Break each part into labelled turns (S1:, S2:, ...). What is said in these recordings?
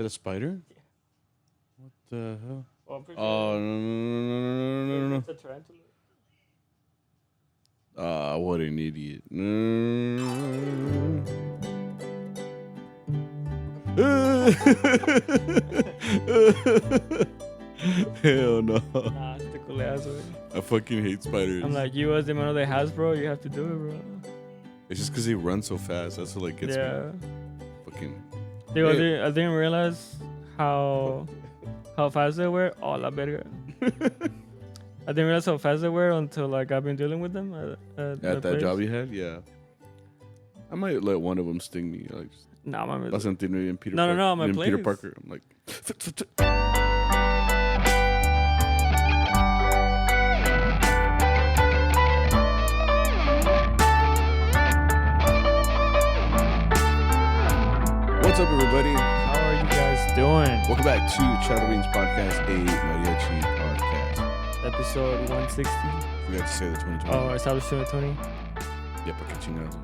S1: that a spider? Yeah. What the hell?
S2: Oh,
S1: No.
S2: It's a tarantula.
S1: What an idiot. Hell no.
S2: Nah, it's the cool ass way.
S1: I fucking hate spiders.
S2: I'm like, you as the man of the house, bro, you have to do it, bro.
S1: It's just because they run so fast. That's what like gets me. Fucking.
S2: Dude,
S1: Hey.
S2: I didn't realize how fast they were. Oh, la verga. I didn't realize how fast they were until like I've been dealing with them at
S1: At that
S2: place.
S1: job you had, yeah. I might let one of them sting me. Like,
S2: Nah, my
S1: that's something in Peter.
S2: No,
S1: Parker.
S2: no, my
S1: in Peter
S2: place.
S1: Parker. I'm like. What's up, everybody?
S2: How are you guys doing?
S1: Welcome back to CharroBeans podcast, a Mariachi podcast.
S2: Episode 160.
S1: Forgot to say the 2020.
S2: Oh, established 2020.
S1: Yeah, pa' que chingados.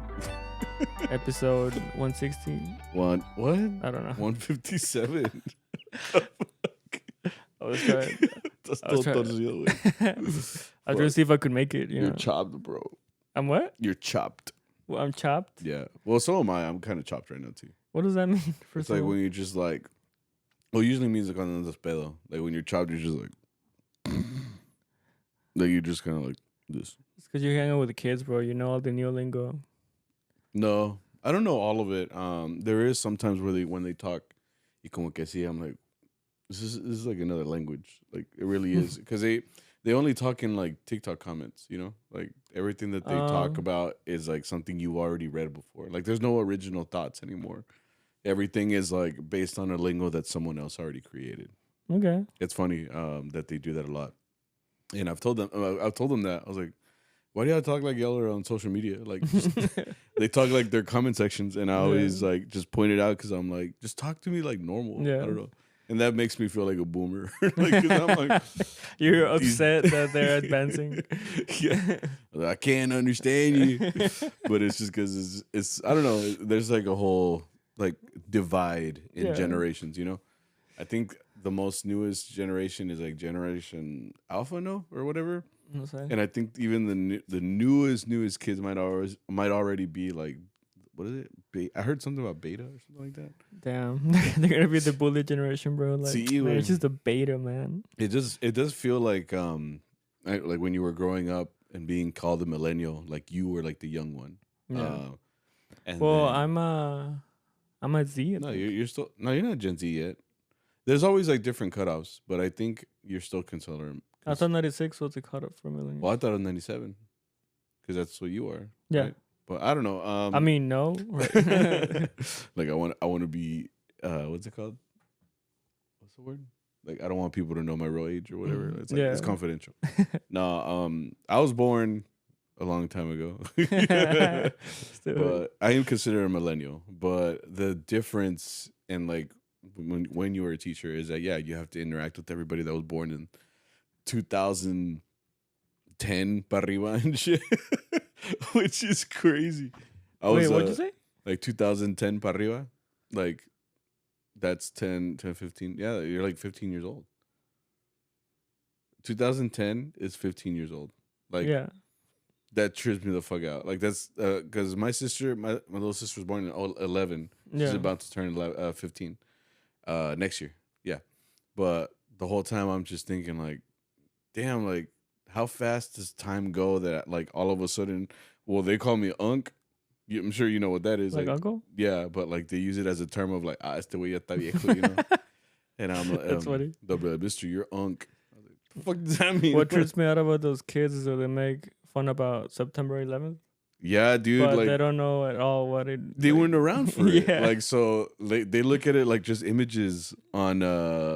S2: Episode 160.
S1: What?
S2: I don't know.
S1: 157.
S2: I was trying.
S1: That's
S2: I was
S1: todo
S2: trying-
S1: torcido, güey.
S2: I was trying to see if I could make it. You
S1: You're
S2: know.
S1: chopped, bro.
S2: I'm what?
S1: You're chopped.
S2: Well, I'm chopped.
S1: Yeah. Well, so am I. I'm kind of chopped right now, too.
S2: What does that mean? First
S1: It's like when you're just like, well, usually means like on the pedo. Like when you're chopped, you're just like, like you're just kind of like this.
S2: It's because you're hanging out with the kids, bro. You know all the new lingo.
S1: No, I don't know all of it. There is sometimes where when they talk, y como que sí, I'm like, this is like another language. Like it really is because they only talk in like TikTok comments. You know, like everything that they talk about is like something you've already read before. Like there's no original thoughts anymore. Everything is like based on a lingo that someone else already created.
S2: Okay.
S1: It's funny that they do that a lot, and I've told them that I was like, why do y'all talk like y'all are on social media? Like just, they talk like their comment sections, and I always like just point it out because I'm like, just talk to me like normal.
S2: Yeah.
S1: I don't know, and that makes me feel like a boomer. Like, 'cause I'm like,
S2: You're upset that they're advancing.
S1: yeah, I can't understand you, but it's just because it's I don't know. There's like a whole like divide in generations. You know, I think the most newest generation is like Generation Alpha, no, or whatever. And I think even the newest kids might already be like, what is it? I heard something about beta or something like that.
S2: Damn, they're gonna be the bully generation, bro. Like,
S1: See,
S2: man, it's just a beta, man.
S1: It does feel like like when you were growing up and being called a millennial, like you were like the young one.
S2: Yeah.
S1: And
S2: Well,
S1: then,
S2: I'm a Z.
S1: no, you're still you're not Gen Z yet. There's always like different cutoffs, but I think you're still considered.
S2: I thought 96 was the cutoff for millennials.
S1: Well, I thought it was 97 because that's what you are.
S2: Yeah.
S1: Right? But I don't know.
S2: I mean, no. Right.
S1: Like I want to be what's it called? What's the word? Like I don't want people to know my real age or whatever. It's like it's confidential. No, I was born a long time ago. But I am considered a millennial. But the difference in like when you were a teacher is that you have to interact with everybody that was born in 2010 para arriba and shit, which is crazy.
S2: Wait, what'd you say?
S1: Like 2010 para arriba, like that's 10, 15. Yeah, you're like 15 years old. 2010 is 15 years old. Like that trips me the fuck out. Like that's because my little sister was born in 11. She's about to turn 15 next year. Yeah, but the whole time I'm just thinking like, damn, like how fast does time go that like all of a sudden, well, they call me Unc. I'm sure you know what that is.
S2: Like uncle?
S1: Yeah, but like they use it as a term of like, este güey ya está viejo, you know? And I'm like,
S2: that's funny.
S1: They'll be like, Mister, you're Unc. I was like, the fuck does that mean?
S2: What trips me out about those kids is that they make fun about September 11th.
S1: Yeah, dude.
S2: But
S1: like,
S2: they don't know at all what it...
S1: They weren't around for it.
S2: Yeah.
S1: Like, so they look at it like just images on...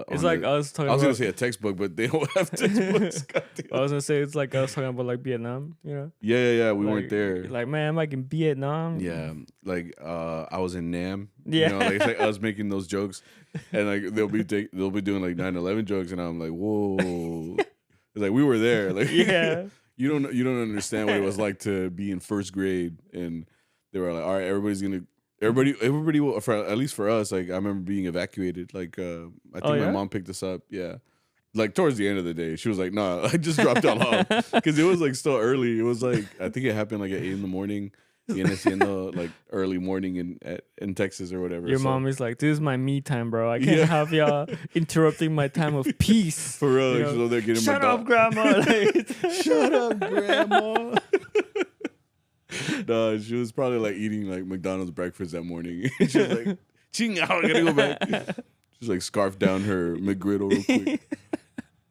S2: It's like us talking about...
S1: I was going to say a textbook, but they don't have textbooks.
S2: I was going to say it's like us talking about like Vietnam, you know?
S1: Yeah. We
S2: like,
S1: weren't there.
S2: Like, man, I'm like in Vietnam.
S1: Yeah. Like, I was in Nam.
S2: Yeah.
S1: You know, like, it's like us making those jokes. And like, they'll be doing like 9/11 jokes. And I'm like, whoa. It's like, we were there. Like,
S2: yeah.
S1: You don't understand what it was like to be in first grade, and they were like, "All right, everybody's gonna everybody, for at least for us, like I remember being evacuated. Like I think my mom picked us up. Yeah, like towards the end of the day, she was like, "No, I just dropped y'all off," because it was like still early. It was like I think it happened like at 8 a.m. Siendo like early morning in Texas or whatever.
S2: Your mom is like, "This is my me time, bro. I can't have y'all interrupting my time of peace."
S1: For real, you know? So they're getting
S2: shut up, grandma.
S1: Shut up, grandma. No, she was probably like eating like McDonald's breakfast that morning. She's like, "Ching, I gotta go back." She's like scarfed down her McGriddle real quick.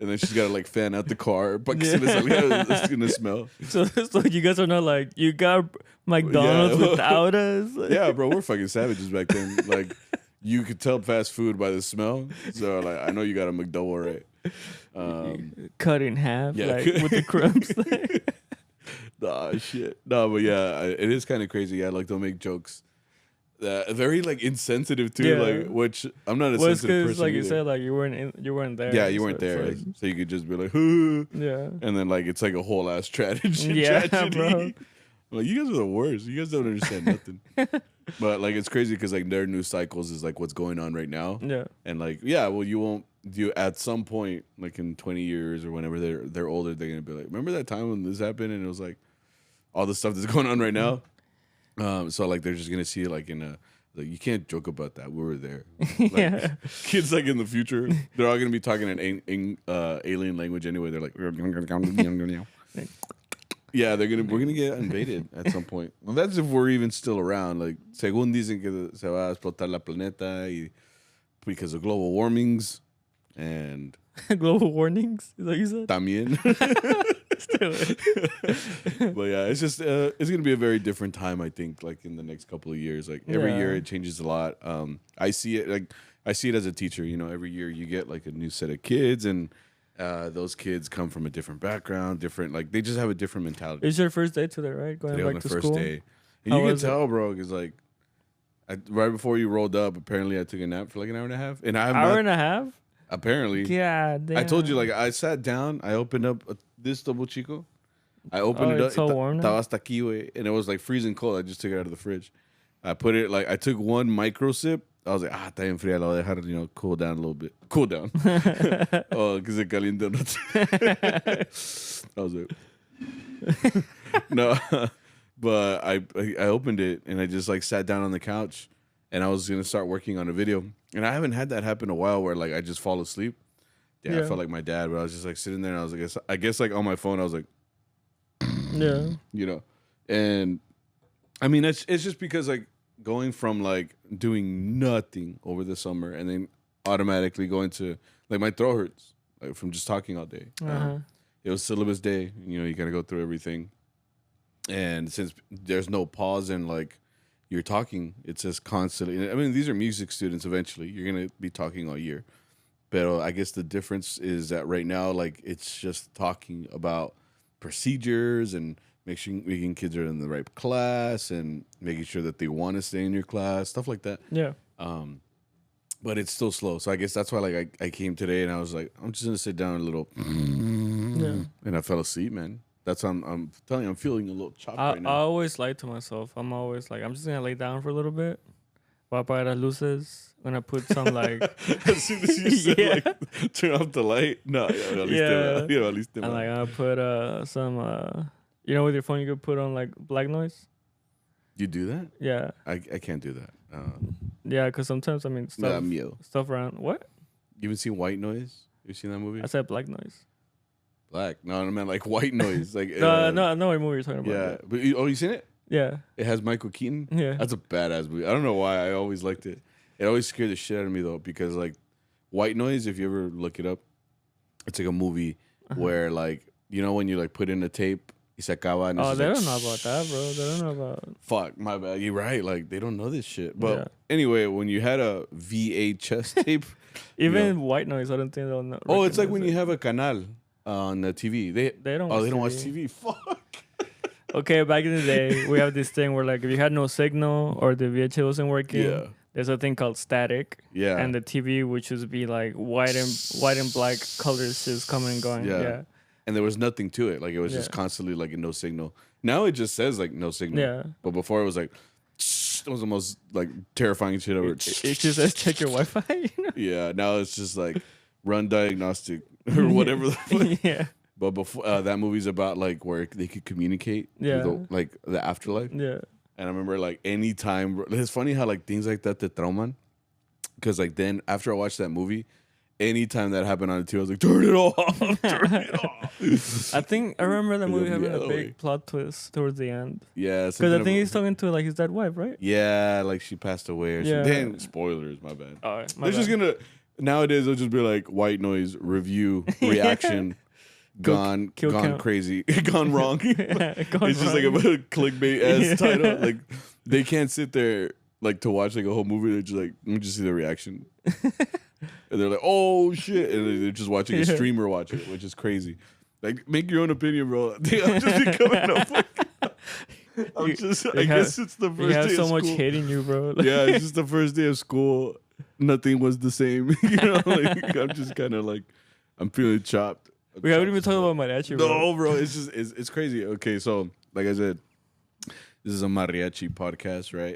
S1: And then she's got to like fan out the car. But it's gonna smell.
S2: So you guys are not like, you got McDonald's without us?
S1: Yeah, bro, we're fucking savages back then. Like, you could tell fast food by the smell. So like, I know you got a McDouble, right?
S2: Cut in half, like with the crumbs.
S1: Nah, shit. No, but yeah, it is kind of crazy. Yeah, like they'll make jokes. Very like insensitive too, like which I'm not a sensitive person.
S2: Like
S1: either.
S2: You said, like you weren't there.
S1: Yeah, you weren't there, so you could just be like,
S2: yeah,
S1: and then like it's like a whole ass tragedy.
S2: Yeah, bro.
S1: Like you guys are the worst. You guys don't understand nothing. But like it's crazy because like their news cycles is like what's going on right now.
S2: Yeah,
S1: and like well you won't do at some point like in 20 years or whenever they're older they're gonna be like, remember that time when this happened and it was like all the stuff that's going on right now. So like they're just gonna see it like in a like you can't joke about that. We were there. Like, kids like in the future, they're all gonna be talking in alien language anyway. They're like, yeah, we're gonna get invaded at some point. Well, that's if we're even still around. Like, según dicen que se va a explotar la planeta because of global warmings and
S2: global warnings. Is that what you said?
S1: También. But yeah, it's just it's gonna be a very different time, I think, like in the next couple of years. Like every year it changes a lot. I see it as a teacher, you know, every year you get like a new set of kids and those kids come from a different background, different, like they just have a different mentality.
S2: It's your first day today, right? Going
S1: today
S2: back
S1: was
S2: to
S1: my
S2: school.
S1: first day. And you can tell, bro, because like right before you rolled up, apparently I took a nap for like an hour and a half. And
S2: hour and a half?
S1: Apparently.
S2: Yeah, damn.
S1: I told you, like, I sat down, I opened up this double chico. I opened it up.
S2: It's so warm now?
S1: Estaba hasta aquí, güey, and it was like freezing cold. I just took it out of the fridge. I put it, like, I took one micro sip. I was like, está bien fría. La voy a dejar, you know, cool down a little bit. Cool down. Oh, because it caliente. I was like, no. But I opened it, and I just, like, sat down on the couch, and I was going to start working on a video. And I haven't had that happen in a while where, like, I just fall asleep. Yeah, I felt like my dad, but I was just, like, sitting there, and I was like, I guess, like, on my phone, I was like,
S2: yeah.
S1: You know? And, I mean, it's just because, like, going from, like, doing nothing over the summer and then automatically going to, like, my throat hurts, like, from just talking all day. It was syllabus day. You know, you got to go through everything. And since there's no pause in, like, you're talking, it's just constantly. I mean, these are music students eventually. You're going to be talking all year. But I guess the difference is that right now, like, it's just talking about procedures and making kids are in the right class and making sure that they want to stay in your class, stuff like that.
S2: Yeah.
S1: But it's still slow. So I guess that's why, like, I came today and I was like, I'm just going to sit down a little.
S2: Yeah.
S1: And I fell asleep, man. That's how I'm telling you, I'm feeling a little chopped right now.
S2: I always lie to myself. I'm always like, I'm just gonna lay down for a little bit. Voy a apagar las luces. When I put some like,
S1: as soon as you said like, turn off the light. No, at least.
S2: And like I put some, you know, with your phone you could put on like black noise.
S1: You do that?
S2: Yeah.
S1: I can't do that.
S2: Yeah, because sometimes I mean stuff around. What?
S1: You haven't seen White Noise? You seen that movie?
S2: I said black noise.
S1: Black? No, I meant like white noise. Like
S2: no, I know what movie you're talking about.
S1: Yeah, but you seen it?
S2: Yeah.
S1: It has Michael Keaton.
S2: Yeah.
S1: That's a badass movie. I don't know why I always liked it. It always scared the shit out of me though, because like White Noise, if you ever look it up, it's like a movie where like, you know when you like put in a tape, y se acaba. And
S2: they don't know about that, bro. They don't know about.
S1: Fuck, my bad. You're right. Like they don't know this shit. But anyway, when you had a VHS tape,
S2: even White Noise, I don't think they'll know.
S1: Oh, it's like when you have a canal on the TV. They don't. Oh, they don't watch TV. Fuck.
S2: Okay, back in the day, we have this thing where like if you had no signal or the VHS wasn't working, there's a thing called static. Yeah. And the TV would just be like white and black colors just coming and going. Yeah.
S1: And there was nothing to it. Like it was just constantly like no signal. Now it just says like no signal.
S2: Yeah.
S1: But before it was like That was the most like terrifying shit ever.
S2: It just says check your Wi-Fi. You know?
S1: Yeah, now it's just like run diagnostic or whatever. The fuck.
S2: Yeah.
S1: But before that movie's about like where they could communicate.
S2: Yeah.
S1: Like the afterlife.
S2: Yeah.
S1: And I remember like anytime. It's funny how like things like that te trauman. Because like then after I watched that movie, anytime that happened on the TV, I was like, turn it off, turn it off.
S2: I think I remember that movie having a big plot twist towards the end.
S1: Yeah,
S2: because I think he's talking to like his dead wife, right?
S1: Yeah, like she passed away or something. Damn, spoilers, my bad. They're just gonna nowadays they'll just be like white noise review reaction. Gone crazy, gone wrong. It's just like a clickbait ass title. Like they can't sit there like to watch like a whole movie. They're just like, let me just see the reaction, and they're like, oh shit, and they're just watching a streamer watch it, which is crazy. Like, make your own opinion, bro. I'm just be coming up. I guess it's the first day of school. You have so much
S2: hate in you, bro.
S1: Yeah, it's just the first day of school. Nothing was the same. You know, like I'm just kind of like, I'm feeling chopped.
S2: We haven't even talked about mariachi, bro.
S1: No, bro. It's just it's crazy. Okay, so like I said, this is a mariachi podcast, right?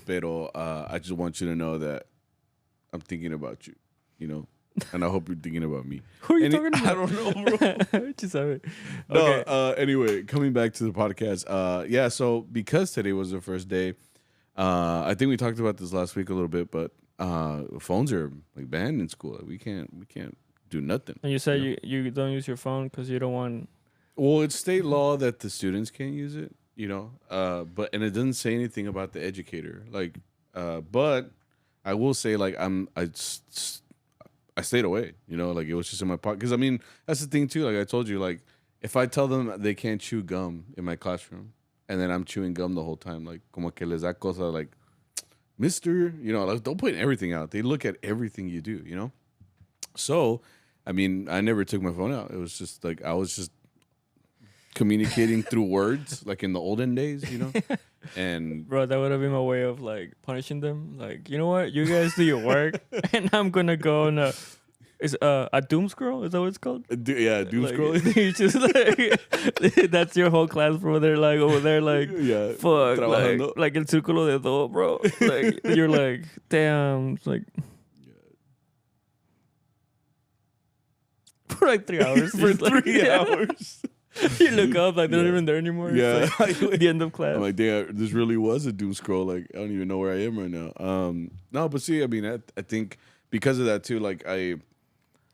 S1: Pero I just want you to know that I'm thinking about you, you know, and I hope you're thinking about me.
S2: Who are you talking about?
S1: I don't know, bro.
S2: Just okay.
S1: No. Anyway, coming back to the podcast. Yeah. So because today was the first day, I think we talked about this last week a little bit, but phones are like banned in school. Like, we can't do nothing.
S2: And you said you don't use your phone because you don't want.
S1: Well, it's state law that the students can't use it, you know. And it doesn't say anything about the educator. Like, but I will say, like, I stayed away, you know. Like, it was just in my pocket. Because I mean, that's the thing too. Like I told you, like if I tell them they can't chew gum in my classroom, and then I'm chewing gum the whole time, like como que les da cosa, like, Mister, you know, like don't point everything out. They look at everything you do, you know. So, I mean, I never took my phone out. It was just like I was just communicating through words, like in the olden days, you know. And
S2: bro, that would have been my way of like punishing them. Like, you know what? You guys do your work, and I'm gonna go on a doom scroll. Is that what it's called?
S1: Doom
S2: like,
S1: scroll.
S2: You just like that's your whole class, bro. They're like over there, like fuck, like el círculo de dos, bro. Like you're like, damn, it's like. For like 3 hours.
S1: For 3 hours.
S2: You look up, like they're not even there anymore.
S1: Yeah.
S2: Like, the end of class.
S1: I'm like, damn, this really was a doom scroll. Like, I don't even know where I am right now. No, but see, I mean, I think because of that too, like I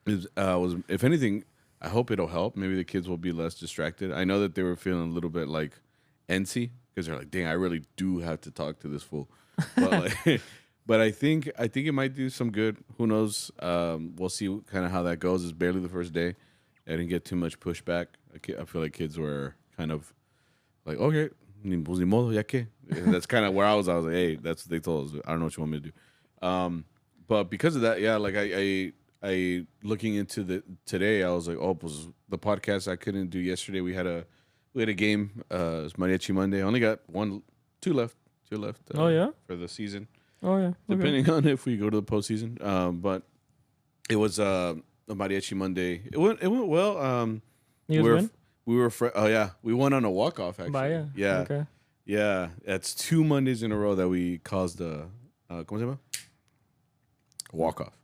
S1: was, if anything, I hope it'll help. Maybe the kids will be less distracted. I know that they were feeling a little bit like antsy because they're like, dang, I really do have to talk to this fool. But like, but I think it might do some good. Who knows? We'll see kind of how that goes. It's barely the first day. I didn't get too much pushback. I feel like kids were kind of like, okay, pues ni modo, ya que. That's kind of where I was. I was like, hey, that's what they told us. I don't know what you want me to do. But because of that, yeah, like I looking into today, I was like, oh, pues the podcast I couldn't do yesterday. We had a game. It's Mariachi Monday. I only got two left.
S2: Oh yeah,
S1: for the season.
S2: Oh yeah,
S1: depending on if we go to the postseason. But it was a Mariachi Monday. It went well.
S2: You guys win?
S1: We were we won on a walk off actually.
S2: Vaya.
S1: Yeah.
S2: Okay.
S1: Yeah, that's 2 Mondays in a row that we caused a ¿cómo se llama? Walk off.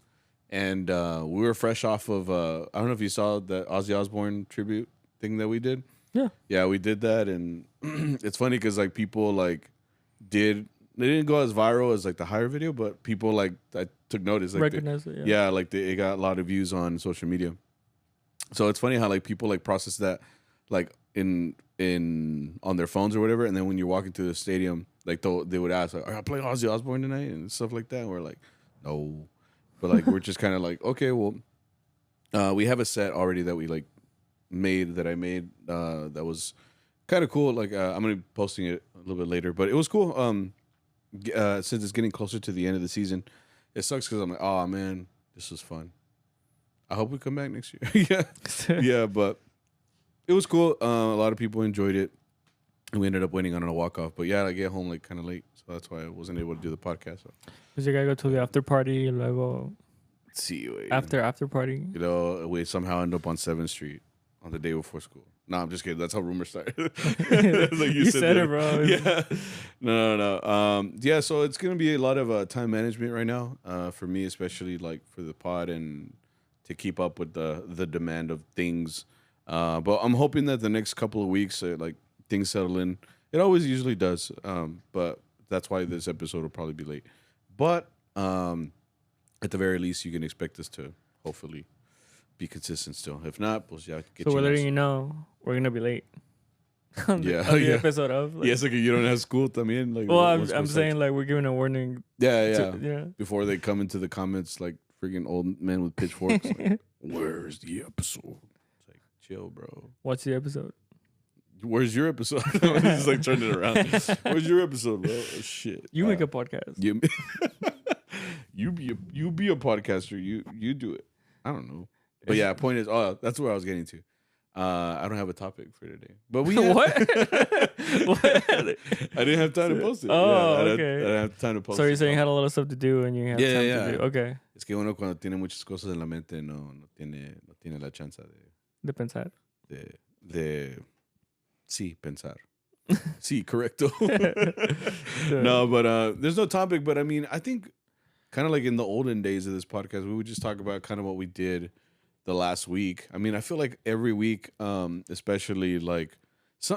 S1: And we were fresh off of I don't know if you saw the Ozzy Osbourne tribute thing that we did.
S2: Yeah.
S1: Yeah, we did that, and it's funny because like people like they didn't go as viral as like the higher video, but people like I took notice. Like
S2: recognize it.
S1: Yeah, like it got a lot of views on social media. So it's funny how like people like process that like in on their phones or whatever, and then when you're walking to the stadium, like they would ask like, "Are I playing Ozzy Osbourne tonight?" and stuff like that. And we're like, no, but like we're just kind of like, okay, well, we have a set already that we like made that was kind of cool. Like I'm gonna be posting it a little bit later, but it was cool. Since it's getting closer to the end of the season, it sucks because I'm like, oh man, this was fun. I hope we come back next year. yeah, but it was cool. A lot of people enjoyed it, and we ended up winning on a walk off. But yeah, I get home like kind of late, so that's why I wasn't able to do the podcast.
S2: Cause you gotta go to the after party, luego.
S1: See you
S2: after party.
S1: You know, we somehow end up on 7th Street on the day before school. No, I'm just kidding. That's how rumors start.
S2: Like you said it, bro.
S1: Yeah. No. Yeah, so it's going to be a lot of time management right now for me, especially like for the pod and to keep up with the demand of things. But I'm hoping that the next couple of weeks, like things settle in. It always usually does. But that's why this episode will probably be late. But at the very least, you can expect us to hopefully be consistent still. If not, pues ya
S2: so we're letting you know we're gonna be late. on the episode of.
S1: Like, it's like you don't have school también. Like,
S2: well, I'm saying like we're giving a warning.
S1: Yeah. Before they come into the comments like freaking old men with pitchforks. Like, where's the episode? It's like, chill, bro.
S2: What's the episode?
S1: Where's your episode? Just like turn it around. Where's your episode, bro? Oh, shit.
S2: You make a podcast.
S1: You be a podcaster. You do it. I don't know. But yeah, point is, that's where I was getting to. I don't have a topic for today. But we
S2: what?
S1: I didn't have time to post it.
S2: Oh,
S1: yeah,
S2: okay.
S1: I didn't have time to post it.
S2: So you're saying you had a lot of stuff to do and you have time to do. Okay.
S1: Es que uno cuando tiene muchas cosas en la mente no tiene la chance
S2: de pensar.
S1: Sí, pensar. Sí, correcto. No, but there's no topic. But I mean, I think kind of like in the olden days of this podcast, we would just talk about kind of what we did the last week. I mean, I feel like every week, especially like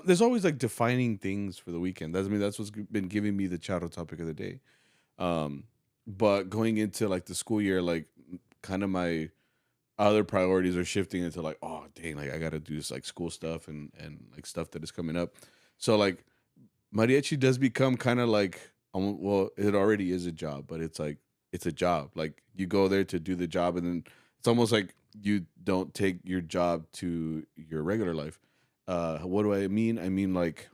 S1: there's always like defining things for the weekend. That's what's been giving me the Charro topic of the day. But going into like the school year, like kind of my other priorities are shifting into like, oh dang, like I gotta do this like school stuff and like stuff that is coming up. So like Mariachi does become kind of like, well, it already is a job, but it's like it's a job. Like you go there to do the job, and then it's almost like you don't take your job to your regular life. What do I mean? I mean like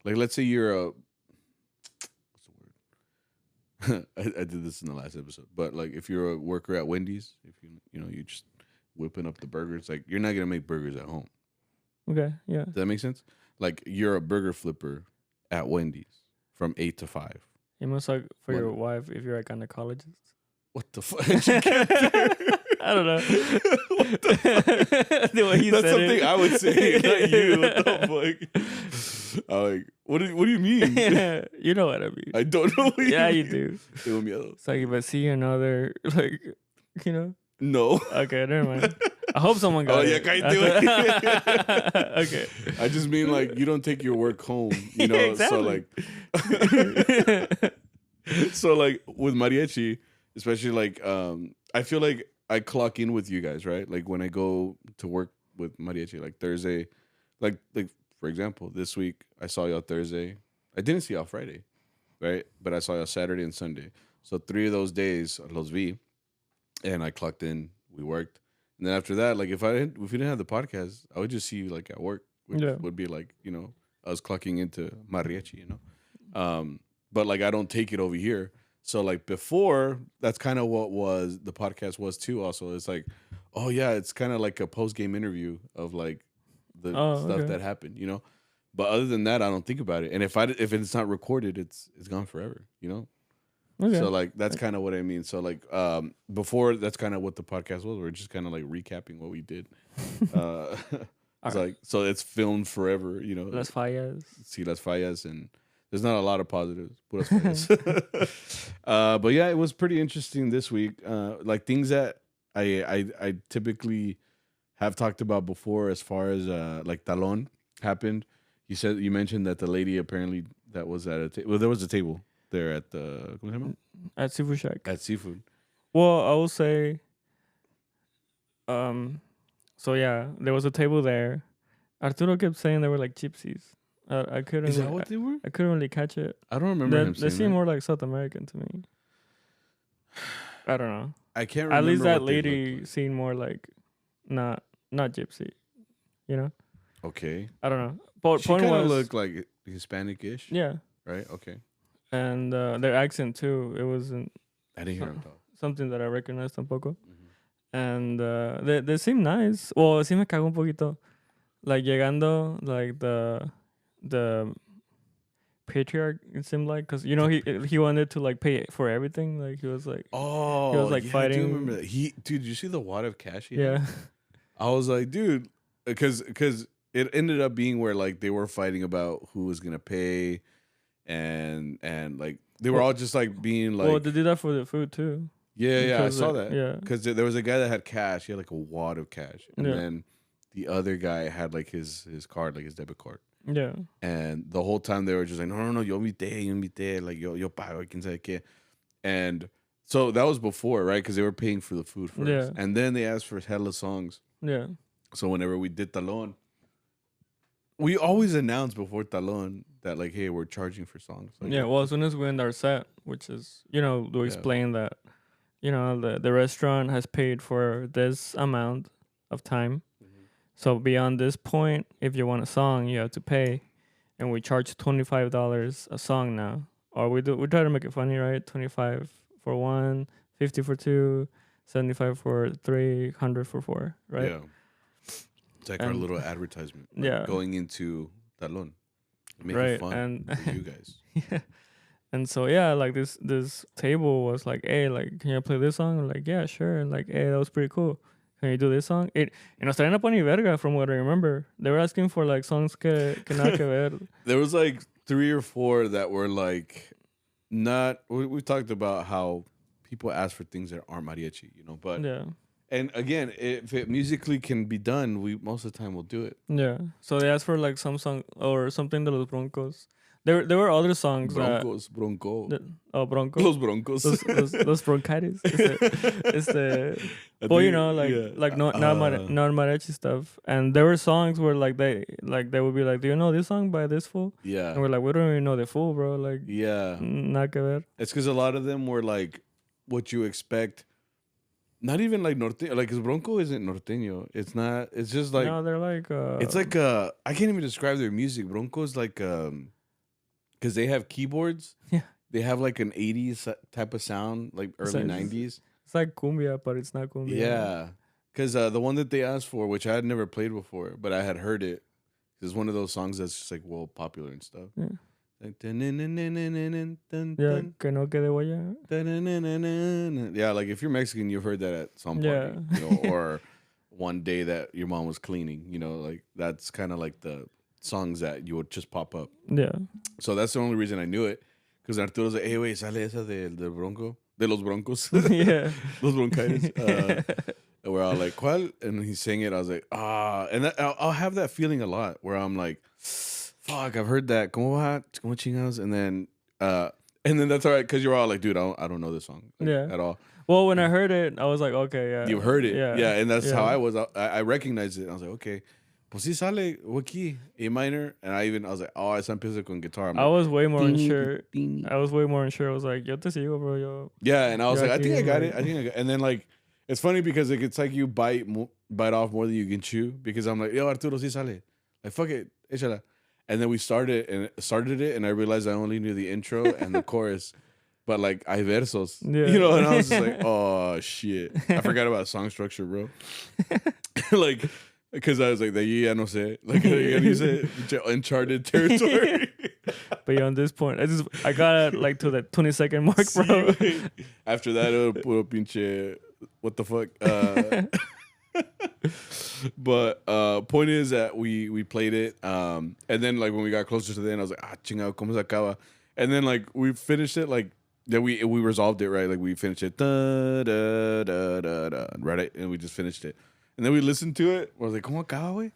S1: let's say you're a what's the word? I did this in the last episode, but like if you're a worker at Wendy's, if you just whipping up the burgers, like you're not gonna make burgers at home.
S2: Okay, yeah.
S1: Does that make sense? Like you're a burger flipper at Wendy's from 8 to 5.
S2: You must like for your wife if you're a gynecologist.
S1: What the fuck?
S2: I don't know.
S1: What the fuck? The way you That's said something it. I would say, not you. What the fuck? Like, what do you mean?
S2: You know what I mean.
S1: I don't know what
S2: you do.
S1: Tengo miedo.
S2: It's like if I see another, like,
S1: No.
S2: Okay, never mind. I hope someone got it. Okay.
S1: I just mean like you don't take your work home, Exactly. So like with Mariachi, especially like I feel like I clock in with you guys, right? Like when I go to work with Mariachi, like Thursday, like for example, this week I saw y'all Thursday. I didn't see y'all Friday, right? But I saw y'all Saturday and Sunday. So 3 of those days los vi, and I clocked in. We worked, and then after that, like if we didn't have the podcast, I would just see you like at work, which would be like us clocking into Mariachi, But like I don't take it over here. So like before, that's kind of what was the podcast was too. Also, it's like, oh yeah, it's kind of like a post game interview of like the stuff that happened, But other than that, I don't think about it. And if it's not recorded, it's gone forever, Okay. So like that's kind of what I mean. So like before, that's kind of what the podcast was. We're just kind of like recapping what we did. It's like so it's filmed forever,
S2: Las fallas.
S1: See las fallas, and there's not a lot of positives. But yeah, it was pretty interesting this week. Like things that I typically have talked about before, as far as like talón happened. You mentioned that the lady apparently that was at a table. Well, there was a table there at the
S2: at Seafood Shack.
S1: At Seafood.
S2: Well, I will say, so yeah, there was a table there. Arturo kept saying they were like gypsies. I couldn't.
S1: Is that what they were?
S2: I couldn't really catch it.
S1: I don't remember him saying
S2: they seem more like South American to me. I don't know.
S1: I can't remember.
S2: At least that lady seemed more like not gypsy,
S1: Okay.
S2: I don't know. But
S1: she kind of looked like Hispanic-ish.
S2: Yeah.
S1: Right. Okay.
S2: And their accent too. It wasn't.
S1: I didn't hear him talk.
S2: Something that I recognized tampoco. Mm-hmm. And they seem nice. Well, sí me cagó un poquito. Like llegando, like the patriarch, it seemed like, because he wanted to like pay for everything. Like he was like, he was like fighting.
S1: I do remember that. Dude, did you see the wad of cash?
S2: Yeah.
S1: I was like, dude, because it ended up being where like they were fighting about who was gonna pay, and like they were all just like being like.
S2: Well, they did that for the food too.
S1: Yeah, I saw that.
S2: Yeah,
S1: because there was a guy that had cash. He had like a wad of cash, and then the other guy had like his card, like his debit card.
S2: Yeah.
S1: And the whole time they were just like, no, yo invité, like yo pago, quién sabe qué. And so that was before, right? Because they were paying for the food first.
S2: Yeah.
S1: And then they asked for hella songs.
S2: Yeah.
S1: So whenever we did Talon, we always announced before Talon that like, hey, we're charging for songs. Like,
S2: yeah, well, as soon as we end our set, which is, we explain that, the restaurant has paid for this amount of time. Mm-hmm. So beyond this point, if you want a song, you have to pay. And we charge $25 a song now. Or we try to make it funny, right? 25 for one, 50 for two, 75 for three, 100 for four, right?
S1: Yeah. It's like our little advertisement. Like going into Talon. Make it fun for you guys.
S2: Yeah. And so like this table was like, hey, like, can you play this song? I'm like, yeah, sure. And like, hey, that was pretty cool. Can you do this song? Nos traían a Pony Verga from what I remember. They were asking for like songs que nada que ver.
S1: There was like 3 or 4 that were like not. We talked about how people ask for things that aren't mariachi, but and again, if it musically can be done, we most of the time will do it.
S2: Yeah. So they asked for like some song or something de los Broncos. There were other songs.
S1: Bronco.
S2: Broncos.
S1: Los Broncos.
S2: Los Bronchitis. Non-mariachi stuff. And there were songs where like they would be like, do you know this song by this fool?
S1: Yeah.
S2: And we're like, we don't even know the fool, bro. Like, nada que ver.
S1: It's because a lot of them were like what you expect. Not even like norteño. Like, because Bronco isn't norteño. It's not. It's just like.
S2: No, they're like.
S1: It's like I can't even describe their music. Bronco's like because they have keyboards.
S2: Yeah.
S1: They have like an 80s type of sound, like early 90s.
S2: It's like cumbia, but it's not cumbia.
S1: Yeah. Because the one that they asked for, which I had never played before, but I had heard it, is one of those songs that's just like well popular and stuff.
S2: Yeah.
S1: Like,
S2: que no quede huella.
S1: Yeah, like if you're Mexican, you've heard that at some party, or one day that your mom was cleaning, like that's kind of like the songs that you would just pop up.
S2: Yeah.
S1: So that's the only reason I knew it. Because Arturo's like, hey, wait, sale esa de Bronco? De los Broncos.
S2: Yeah.
S1: Los Bronchitis. And we're all like, ¿cuál? And he's saying it. I was like, And I'll have that feeling a lot where I'm like, fuck, I've heard that. ¿Cómo va? ¿Cómo chingados? And then that's all right. Because you're all like, dude, I don't know this song at all.
S2: Well, when I heard it, I was like, okay, yeah.
S1: You heard it. Yeah. And that's how I was. I recognized it. I was like, okay. Pues sí sale aquí, A minor. And I was like, esa empieza con guitar.
S2: I was way more unsure. I was like, yo te sigo, bro. Yo.
S1: Yeah, and I was like, I think I got it. And then like, it's funny because it's like you bite off more than you can chew. Because I'm like, yo, Arturo, sí sale. Like, fuck it, échala. And then we started it, and I realized I only knew the intro and the chorus. But like, hay versos.
S2: Yeah.
S1: And I was just like, oh, shit. I forgot about song structure, bro. Like... Because I was like, ya no sé. Like, you say uncharted territory.
S2: But on this point, I got like to the 20-second mark, bro.
S1: After that, it would put up pinche, what the fuck? But point is that we played it. And then like when we got closer to the end, I was like, chingado, ¿cómo se acaba? And then like we finished it like, yeah, we resolved it, right? Like we finished it, da, da, da, da, da, right? And we just finished it. And then we listened to it. I was like, ¿cómo acaba, güey?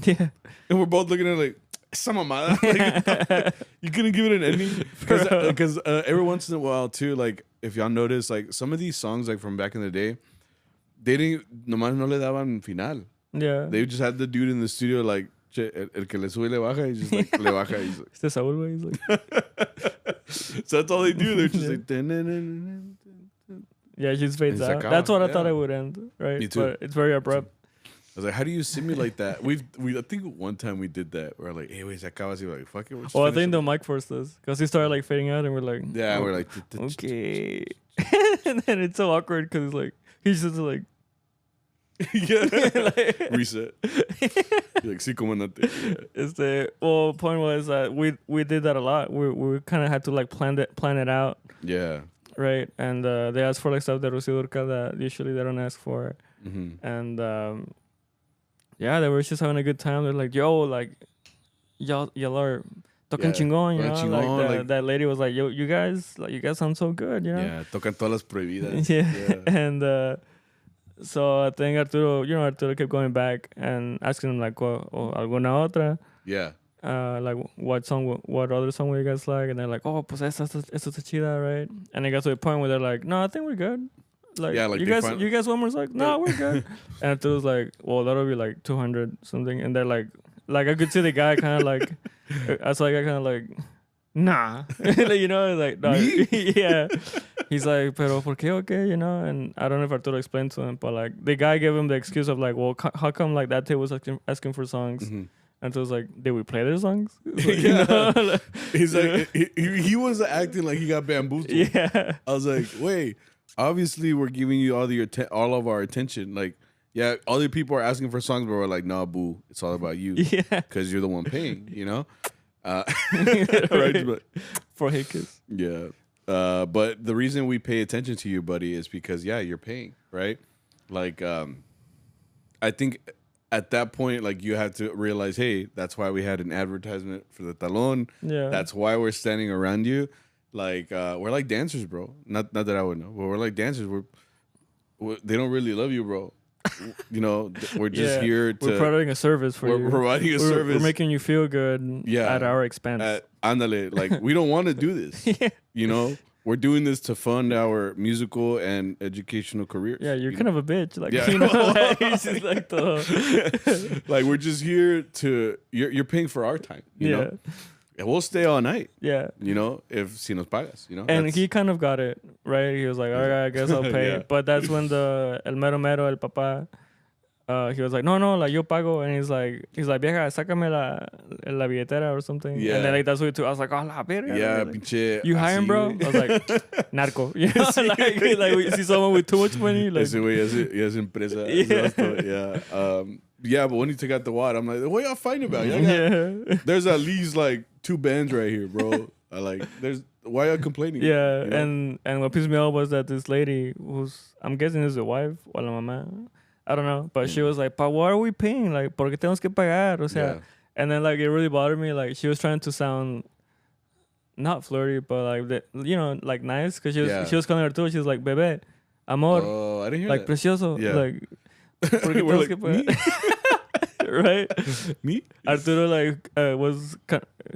S2: Yeah.
S1: And we're both looking at it like, esa mamada. Like, you couldn't give it an ending? Because every once in a while, too, like, if y'all notice, like, some of these songs, like, from back in the day, they didn't, nomás no le daban final.
S2: Yeah.
S1: They just had the dude in the studio, like, el que le sube le baja, he's just like, le baja. He's like,
S2: este Saúl, güey. He's like...
S1: So that's all they do. They're just like,
S2: yeah, it just fades out. That's what I thought it would end, right?
S1: Me too.
S2: But it's very abrupt.
S1: I was like, how do you simulate that? I think one time we did that. We're like, hey, wait, se acaba así. We're like, fuck it.
S2: I think the mic forced us because he started like fading out, and we're like,
S1: yeah, we're like,
S2: okay. And then it's so awkward because it's like he's just like,
S1: yeah, reset. You're like, sí, comandante.
S2: Point was that we did that a lot. We kind of had to like plan it out.
S1: Yeah.
S2: right? And they asked for like stuff de Rocío Dúrcal that usually they don't ask for. And yeah, they were just having a good time. They're like, yo, like y'all are tocan chingón, you know? Like that lady was like, yo, you guys sound so good, you know?
S1: Yeah, tocan todas las prohibidas.
S2: Yeah. And so I think Arturo kept going back and asking him like, alguna otra?
S1: Yeah.
S2: Like what other song would you guys like? And they're like, oh, pues esta está chida, right? And it got to a point where they're like, no, I think we're good. Like, yeah, like you guys want more? Like, no, we're good. And Arturo was like, well, that'll be like 200 something. And they're like I could see the guy kind of like, I saw the guy kind of like, nah, like, you know, like, no. Yeah. He's like, pero por qué, okay, you know? And I don't know if Arturo explained to him, but like the guy gave him the excuse of like, well, how come like that tape was asking for songs? And so it was like, did we play their songs? Like, you know, like,
S1: he's like, he was acting like he got bamboozled.
S2: Yeah.
S1: I was like, wait, obviously we're giving you all of our attention. Like, yeah, other people are asking for songs, but we're like, nah, boo, it's all about you.
S2: Yeah.
S1: Because you're the one paying, you know? Right? But,
S2: for Hickes.
S1: Yeah. But the reason we pay attention to you, buddy, is because, yeah, you're paying, right? Like, I think at that point, like, you have to realize, hey, that's why we had an advertisement for the talon.
S2: Yeah.
S1: That's why we're standing around you. Like, we're like dancers, bro. Not that I would know, but we're like dancers. They don't really love you, bro. You know, we're just here to...
S2: We're providing a service for you.
S1: We're providing a service.
S2: We're making you feel good at our expense.
S1: Ándale. Like, we don't want to do this. Yeah. You know? We're doing this to fund our musical and educational careers.
S2: Yeah, you're kind of a bitch. Like, you know, like, it's just like the...
S1: Like, we're just here to... You're paying for our time, you know? And we'll stay all night.
S2: Yeah.
S1: You know, si nos pagas, you know?
S2: And he kind of got it, right? He was like, all right, I guess I'll pay. Yeah. But that's when el mero mero, el papá, he was like, no, like, yo pago. And he's like, vieja, sácame la billetera or something. Yeah. And then, like, that's what I was like, oh, la verga.
S1: Yeah,
S2: like,
S1: pinche.
S2: You hire him, bro? I was like, narco. You know? like, we see someone with too much money. Like,
S1: ese güey es empresa. Yeah. Yeah, but when he took out the wad, I'm like, what y'all fighting about? There's at least like 2 bands right here, bro. Why y'all complaining?
S2: Yeah, you know? and what pissed me off was that this lady, who's, I'm guessing is the wife or la mamá, I don't know, but she was like, "Pa, what are we paying? Like, ¿por qué tenemos que pagar?" O sea, and then like it really bothered me. Like, she was trying to sound not flirty, but like like nice, because she was calling her too. She was like, "Bebé, amor."
S1: Oh, I didn't hear
S2: like,
S1: that.
S2: Precioso.
S1: Yeah.
S2: Like, ¿por qué tenemos que pagar? Right?
S1: Me?
S2: Arturo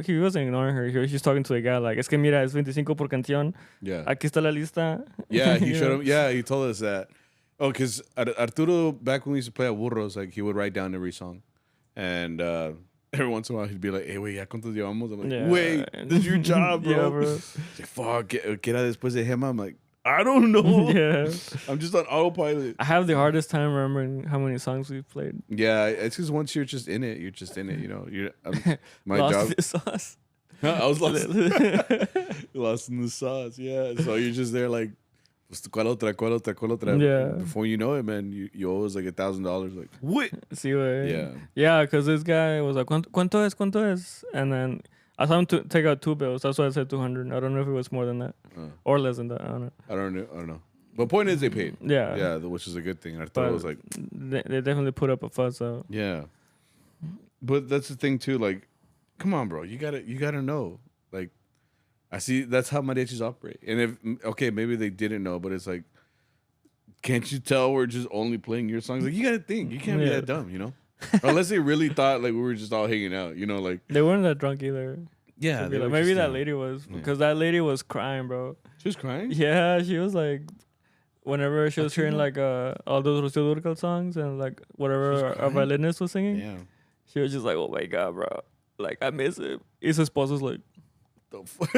S2: he wasn't ignoring her. He was just talking to the guy like, es que mira, es 25 por canción.
S1: Yeah.
S2: Aquí está la lista.
S1: Yeah, he showed him. Yeah, he told us that. Oh, because Arturo, back when we used to play at Burros, like, he would write down every song. And every once in a while, he'd be like, hey, wait, ¿ya cuántos llevamos? I'm like, wait, this is your job, bro.
S2: Yeah, bro.
S1: He's like, fuck, ¿qué era después de Gema? I'm like, I don't know.
S2: Yeah.
S1: I'm just on autopilot.
S2: I have the hardest time remembering how many songs we've played.
S1: Yeah, it's because once you're just in it, you know. My
S2: lost
S1: job.
S2: in the sauce.
S1: I was lost. Lost in the sauce, yeah. So you're just there like, ¿cuál otra?
S2: Yeah.
S1: Before you know it, man, you owe us like $1,000. Like, what?
S2: See what?
S1: Yeah.
S2: Yeah, because this guy was like, ¿Cuánto es? And then I saw him to take out 2 bills. That's why I said 200. I don't know if it was more than that or less than that. I don't know. But point is, they paid. Yeah.
S1: Yeah, which is a good thing. I thought it was like...
S2: They definitely put up a fuss out.
S1: Yeah. But that's the thing, too. Like, come on, bro. You gotta know. Like, I see that's how mariachis operate. And maybe they didn't know, but it's like, can't you tell we're just only playing your songs? Like, you gotta think. You can't be that dumb, you know? Unless they really thought like we were just all hanging out, you know, like
S2: they weren't that drunk either.
S1: Yeah,
S2: like, maybe that lady was, because that lady was crying, bro.
S1: She was crying.
S2: Yeah, she was like, whenever she was hearing like all those Rocío Dúrcal songs and like whatever our violinist was singing, she was just like, oh my god, bro, like I miss it. His esposa's like,
S1: the fuck?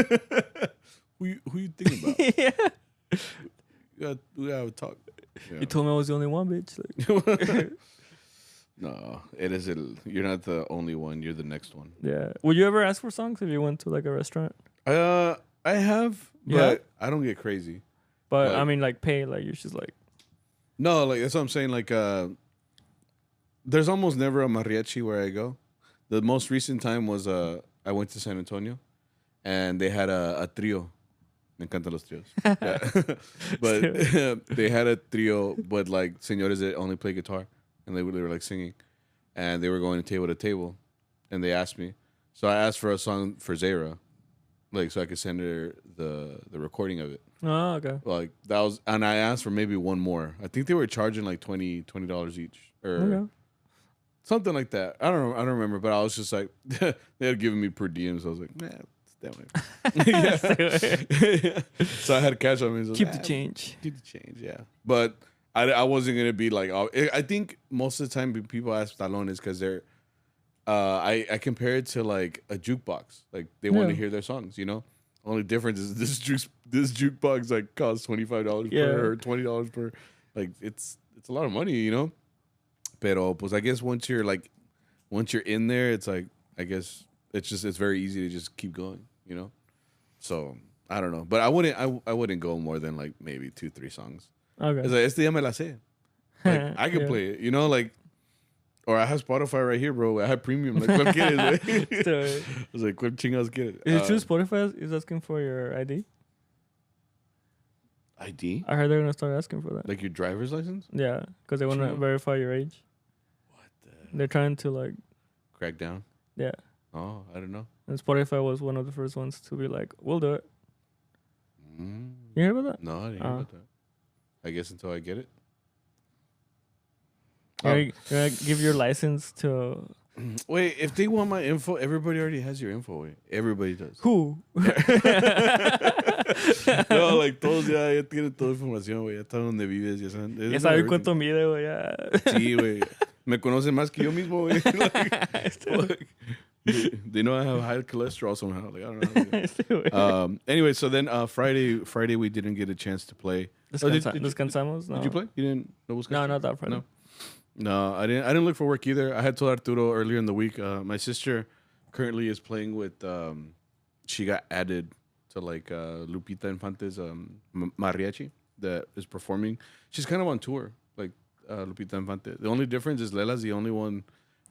S1: who you thinking about?
S2: Yeah,
S1: we gotta talk.
S2: Yeah. You told me I was the only one, bitch. Like,
S1: no, you're not the only one. You're the next one.
S2: Yeah. Would you ever ask for songs if you went to like a restaurant?
S1: I have, but I don't get crazy.
S2: But I mean, like pay, like you're just like.
S1: No, like that's what I'm saying. Like, there's almost never a mariachi where I go. The most recent time was I went to San Antonio, and they had a trio, Me encantan los trios. Yeah. But they had a trio, but like señores that only play guitar, and they were like singing, and they were going table to table, and they asked me. So I asked for a song for Zara, like so I could send her the recording of it.
S2: Oh, okay.
S1: Like that was, and I asked for maybe one more. I think they were charging like $20 each or something like that. I don't remember, but I was just like they had given me per diem, so I was like, man, damn it. So I had cash on me. So
S2: keep the change.
S1: Keep the change, yeah. But I wasn't gonna be like. I think most of the time people ask talones because they're. I compare it to like a jukebox. Like they want to hear their songs, you know. Only difference is this jukebox like costs $25 per or $20 per. Like it's a lot of money, you know. Pero pues I guess once you're in there, it's like I guess it's very easy to just keep going, you know. So I don't know, but I wouldn't go more than like maybe 2-3 songs. Okay. It's like este ya me la sé. Like I can play it, you know, like. Or I have Spotify right here, bro. I have premium. Like, ¿cuál quieres, güey? I was like, ¿cuál chingados quieres?
S2: Is it true Spotify is asking for your ID?
S1: ID?
S2: I heard they're going to start asking for that.
S1: Like your driver's license?
S2: Yeah, because they want to verify your age.
S1: What the?
S2: They're trying to, like...
S1: Crack down?
S2: Yeah.
S1: Oh, I don't know.
S2: And Spotify was one of the first ones to be like, we'll do it. You hear about that?
S1: No, I didn't hear about that. I guess until I get it.
S2: You're gonna give your license to...
S1: Wait, if they want my info, everybody already has your info, wait. Everybody does.
S2: Who?
S1: No, like todos ya tienen toda información, güey. Ya saben dónde vives, ya saben.
S2: Ya saben cuánto mide, güey.
S1: Sí, güey. Me conocen más que yo mismo, güey. Like, they know I have high cholesterol somehow. Like, I don't know. Anyway, so then Friday we didn't get a chance to play.
S2: Descansamos? No.
S1: Did you play? You didn't?
S2: No, not that Friday.
S1: No, I didn't look for work either. I had told Arturo earlier in the week. My sister currently is playing with. She got added to like Lupita Infante's Mariachi that is performing. She's kind of on tour, like Lupita Infante. The only difference is Lela's the only one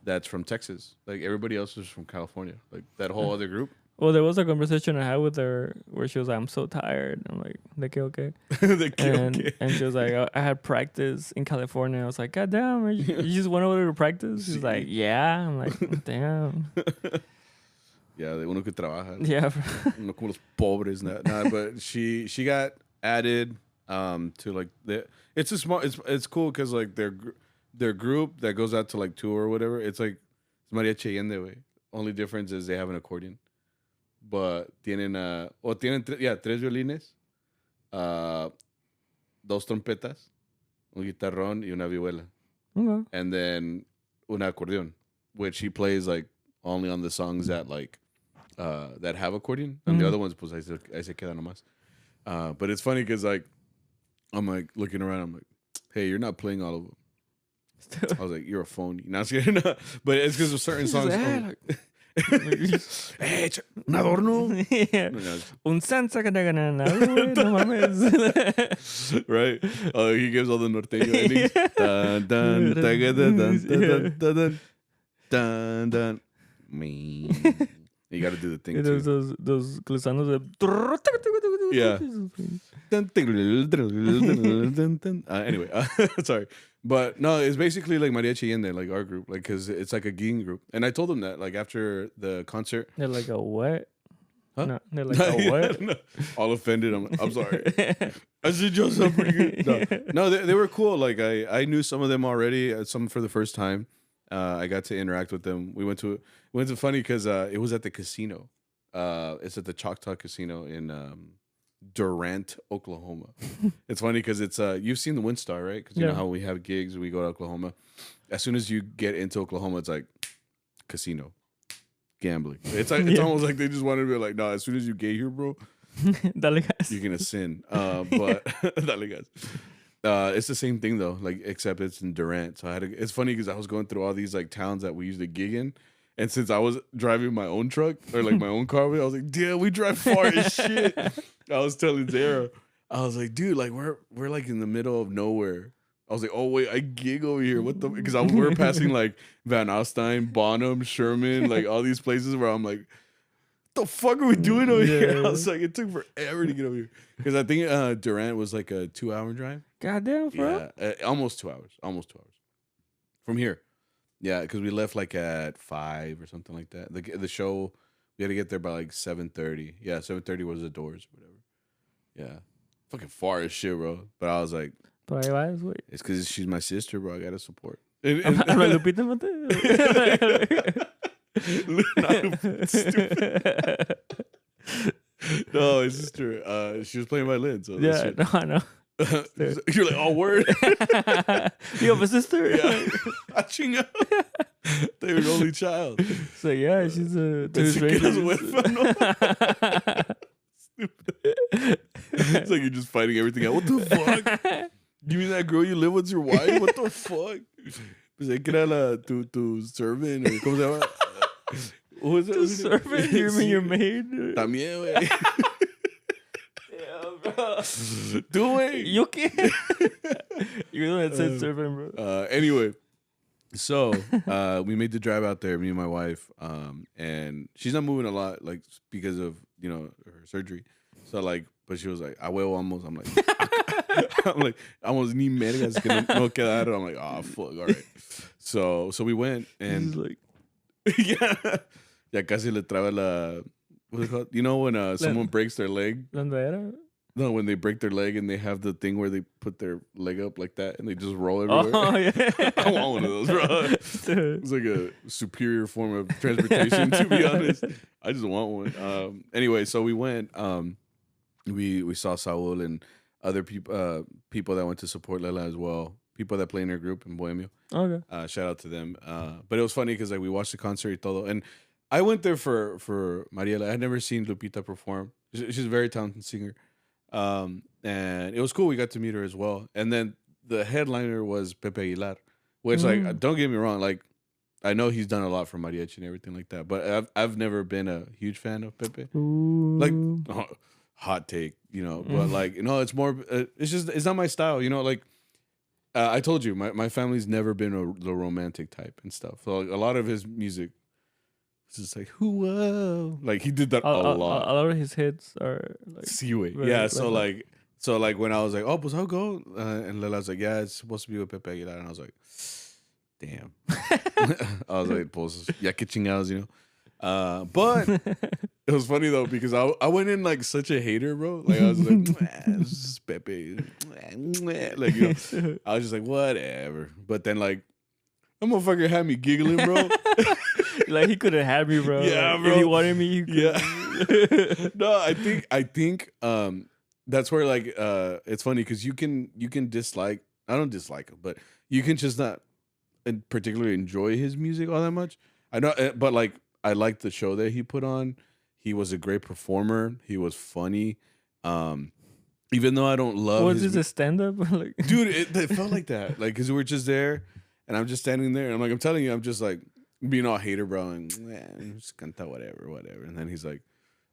S1: that's from Texas. Like everybody else is from California. Like that whole other group.
S2: Well, there was a conversation I had with her where she was like, I'm so tired. I'm like, de que okay? And she was like, I had practice in California. I was like, God damn, you just went over there to practice? She's like, yeah. I'm like, damn.
S1: Yeah, de uno que trabaja.
S2: Yeah.
S1: Uno como los pobres. Nah, but she got added to like, it's cool because like their group that goes out to like tour or whatever, it's like, it's Mariachi Allende, way. Only difference is they have an accordion. But tienen tres violines, dos trompetas, un guitarrón y una vihuela. Okay. And then un acordeón, which he plays like only on the songs that like that have accordion. And the other ones, pues ahí se queda nomás. But it's funny because like I'm like looking around, I'm like, hey, you're not playing all of them. I was like, you're a phony. Not scared. But it's because of certain songs. Hey, un adorno.
S2: Yeah. Un sansa que te ganan. No mames.
S1: Right? He gives all the norteño endings. Dun, dun, dun, dun, dun, dun, dun. You got to do the thing too.
S2: Those glusanos de...
S1: Yeah. Anyway, sorry. But no, it's basically like Mariachi Allende, like our group, like because it's like a gigging group. And I told them that, like after the concert,
S2: they're like a what?
S1: Huh?
S2: No, they're like a what?
S1: No. All offended. I'm sorry. I said you sound pretty good. No, they were cool. Like I knew some of them already. Some for the first time. I got to interact with them. We went to funny because it was at the casino. It's at the Choctaw Casino in Durant, Oklahoma. It's funny because it's you've seen the Windstar, right? Because you know how we have gigs and we go to Oklahoma. As soon as you get into Oklahoma, it's like casino, gambling. It's like it's almost like they just wanted to be like, no. As soon as you get here, bro,
S2: dale gas.
S1: You're gonna sin. But dale gas. It's the same thing though, like except it's in Durant. So it's funny because I was going through all these like towns that we usually gig in. And since I was driving my own truck or like my own car, I was like, "Damn, we drive far as shit." I was telling Zara, I was like, "Dude, like we're like in the middle of nowhere." I was like, "Oh wait, I gig over here. What the?" Because we were passing like Van Alstyne, Bonham, Sherman, like all these places where I'm like, the fuck are we doing over here? I was like, it took forever to get over here. Because I think Durant was like a 2-hour drive.
S2: Goddamn, bro.
S1: Yeah, almost 2 hours. From here. Yeah, because we left like at 5 or something like that. The show, we had to get there by like 7:30. Yeah, 7:30 was the doors or whatever. Yeah. Fucking far as shit, bro. But I was like, it's because she's my sister, bro. I got to support.
S2: Lupita Infante.
S1: Stupid. No, it's just true. She was playing violin. So
S2: yeah, no, I know.
S1: You're like, oh, word.
S2: You have a sister?
S1: Yeah. Chinga. They were an only child.
S2: So yeah, she's a Stupid.
S1: It's like you're just fighting everything out. What the fuck? You mean that girl you live with's your wife? What the fuck? Pensé que era tu servant. Or, ¿cómo se llama? What was
S2: that? Servant? You mean your maid?
S1: También, güey.
S2: Yeah, bro.
S1: Do it.
S2: You can't. You're the one that said servant, bro.
S1: Anyway, so we made the drive out there, me and my wife, and she's not moving a lot, like because of her surgery. So like, but she was like, "I will almost." I'm like, almost ni mergas que no quedaron. I'm like, oh fuck, all right. So we went and like, ya casi le traba la. What's it called? You know when someone breaks their leg? No, when they break their leg and they have the thing where they put their leg up like that and they just roll everywhere.
S2: Oh, yeah.
S1: I want one of those, bro. It's like a superior form of transportation, to be honest. I just want one. Anyway, so we went. We saw Saul and other people that went to support Lela as well. People that play in her group in Bohemio.
S2: Okay.
S1: Shout out to them. But it was funny because like we watched the concert y todo. And I went there for Mariela. I had never seen Lupita perform. She's a very talented singer. And it was cool. We got to meet her as well. And then the headliner was Pepe Aguilar, which like, don't get me wrong. Like, I know he's done a lot for Mariachi and everything like that, but I've never been a huge fan of Pepe.
S2: Ooh.
S1: Like, hot take, but like, it's more, it's not my style, like, I told you, my family's never been the romantic type and stuff. So like, a lot of his music, it's just like, whoa. Like, he did that a lot.
S2: A lot of his hits are like...
S1: Seaway. Yeah, so like when I was like, oh, pues I'll go. And Lela was like, yeah, it's supposed to be with Pepe Aguilar. And I was like, damn. I was like, pues, ya que chingados, But it was funny, though, because I went in like such a hater, bro. Like, I was like, this is Pepe. Like, I was just like, whatever. But then, like, that motherfucker had me giggling, bro.
S2: Like, he could have had me, bro.
S1: Yeah,
S2: like,
S1: bro.
S2: If he wanted me, he could.
S1: Yeah. No, I think that's where like it's funny because you can dislike. I don't dislike him, but you can just not particularly enjoy his music all that much. I know, but like I like the show that he put on. He was a great performer. He was funny. Even though I don't love.
S2: Was this a stand up? Like,
S1: dude, it felt like that. Like, because we were just there, and I'm just standing there, and I'm like, I'm telling you, I'm just like. Being all hater, bro, and just canta whatever. And then he's like,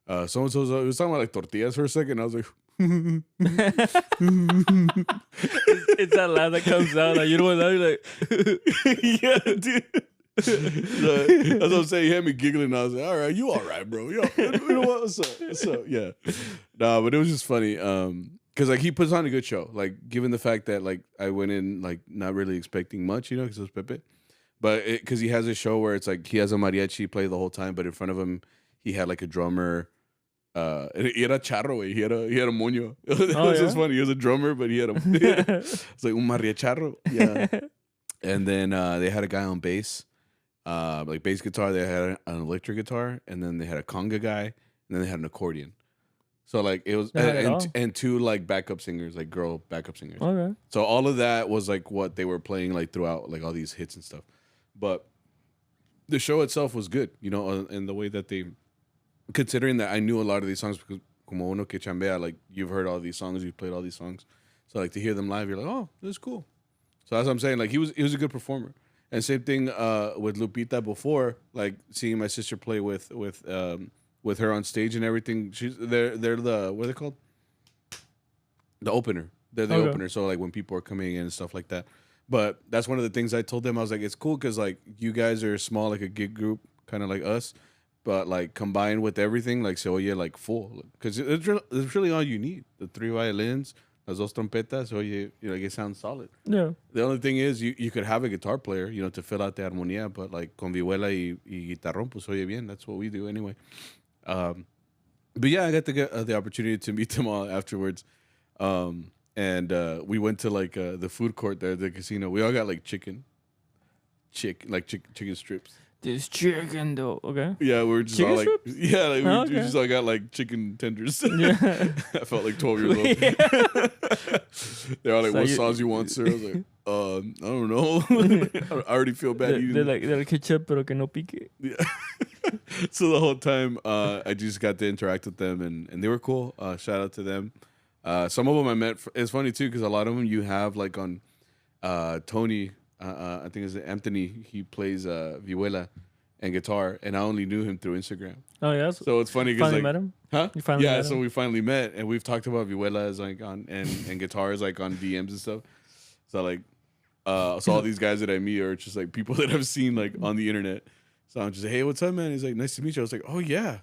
S1: so and so. It was talking about like tortillas for a second. I was like,
S2: it's that laugh that comes out. Like, you know what? You're like,
S1: yeah, dude. That's what I'm saying. He had me giggling. And I was like, all right, you all right, bro? You know what? What's up? Yeah. Nah, but it was just funny. Because like he puts on a good show. Like, given the fact that like I went in like not really expecting much, because it was Pepe. But because he has a show where it's like he has a mariachi play the whole time, but in front of him he had like a drummer. He had a charro, he had a moño. It was just funny. He was a drummer, but he had a. It's like un mariacharro. Yeah. And then they had a guy on bass, like bass guitar. They had an electric guitar, and then they had a conga guy, and then they had an accordion. So like it was, and two like backup singers, like girl backup singers.
S2: Okay.
S1: So all of that was like what they were playing like throughout, like all these hits and stuff. But the show itself was good, in the way that they, considering that I knew a lot of these songs because como uno que chambea, like you've heard all these songs, you've played all these songs. So like to hear them live, you're like, oh, this is cool. So that's what I'm saying. Like he was a good performer. And same thing with Lupita before, like seeing my sister play with her on stage and everything. They're the, what are they called? The opener. They're the opener. So like when people are coming in and stuff like that. But that's one of the things I told them. I was like, it's cool because like you guys are small, like a gig group, kind of like us. but like combined with everything, like se oye like full. Because it's really all you need. The 3 violins, las dos trompetas, oye, it sounds solid.
S2: Yeah.
S1: The only thing is you could have a guitar player, to fill out the armonía, but like con vihuela y guitarrón, pues oye bien. That's what we do anyway. But yeah, I got the opportunity to meet them all afterwards. And we went to like the food court there at the casino. We all got like chicken strips.
S2: This chicken though, okay.
S1: Yeah, we were just
S2: chicken
S1: all like,
S2: strips?
S1: yeah, like we just all got like chicken tenders. Yeah. I felt like 12 years old.
S2: Yeah.
S1: They're all like, so what sauce you want, sir? I was like, I don't know. I already feel bad eating.
S2: They're like ketchup, pero que no pique.
S1: Yeah. So the whole time, I just got to interact with them, and they were cool. Shout out to them. Some of them I met. It's funny too because a lot of them you have like on Tony. I think it's Anthony. He plays vihuela and guitar, and I only knew him through Instagram.
S2: Oh yeah.
S1: So it's funny because
S2: finally
S1: like,
S2: met him.
S1: Huh?
S2: You finally met him?
S1: So we finally met, and we've talked about vihuela as like on and guitars like on DMs and stuff. So like, so all these guys that I meet are just like people that I've seen like on the internet. So I'm just like, hey, what's up, man? He's like, nice to meet you. I was like, oh yeah.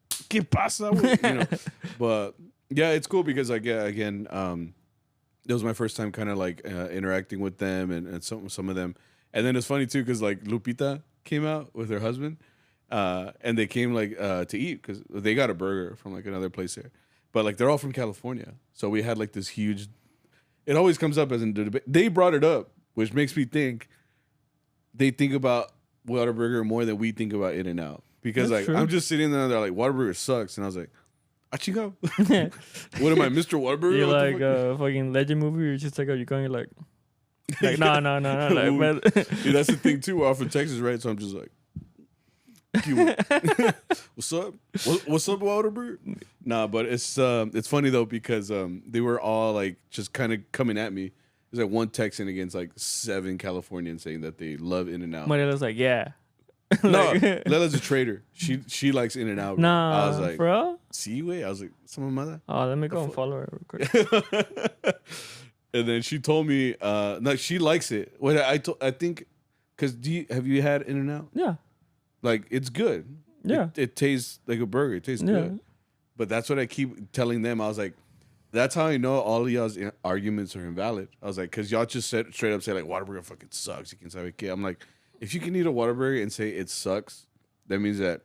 S1: ¿Qué pasa? But yeah, it's cool because like again, it was my first time kind of like interacting with them and some of them. And then it's funny too because like Lupita came out with her husband, and they came like to eat because they got a burger from like another place there. But like they're all from California, so we had like this huge. It always comes up as in the debate. They brought it up, which makes me think they think about Whataburger more than we think about In-N-Out. Because that's like true. I'm just sitting there, they're like Whataburger sucks, and I was like, "Achingo, what am I, Mr. Whataburger?"
S2: You're like a fucking legend movie. You're just like, you're going like no. Like,
S1: Dude, that's the thing too. We're off in Texas, right? So I'm just like, "What's up? What's up, Whataburger?" Nah, but it's funny though because they were all like just kind of coming at me. There's like one Texan against like 7 Californians saying that they love In-N-Out.
S2: Mariela's like, yeah.
S1: No, Lela's a traitor. She likes In-N-Out.
S2: Nah,
S1: I was like,
S2: bro.
S1: See, wait. I was like, some mother.
S2: Oh, let me go and follow her real quick.
S1: And then she told me, no, she likes it. What I think, because have you had In-N-Out?
S2: Yeah.
S1: Like it's good.
S2: Yeah.
S1: It tastes like a burger. It tastes good. But that's what I keep telling them. I was like, that's how I know all of y'all's arguments are invalid. I was like, because y'all just straight up say like Whataburger fucking sucks. You can say okay. I'm like, if you can eat a Whataburger and say it sucks, that means that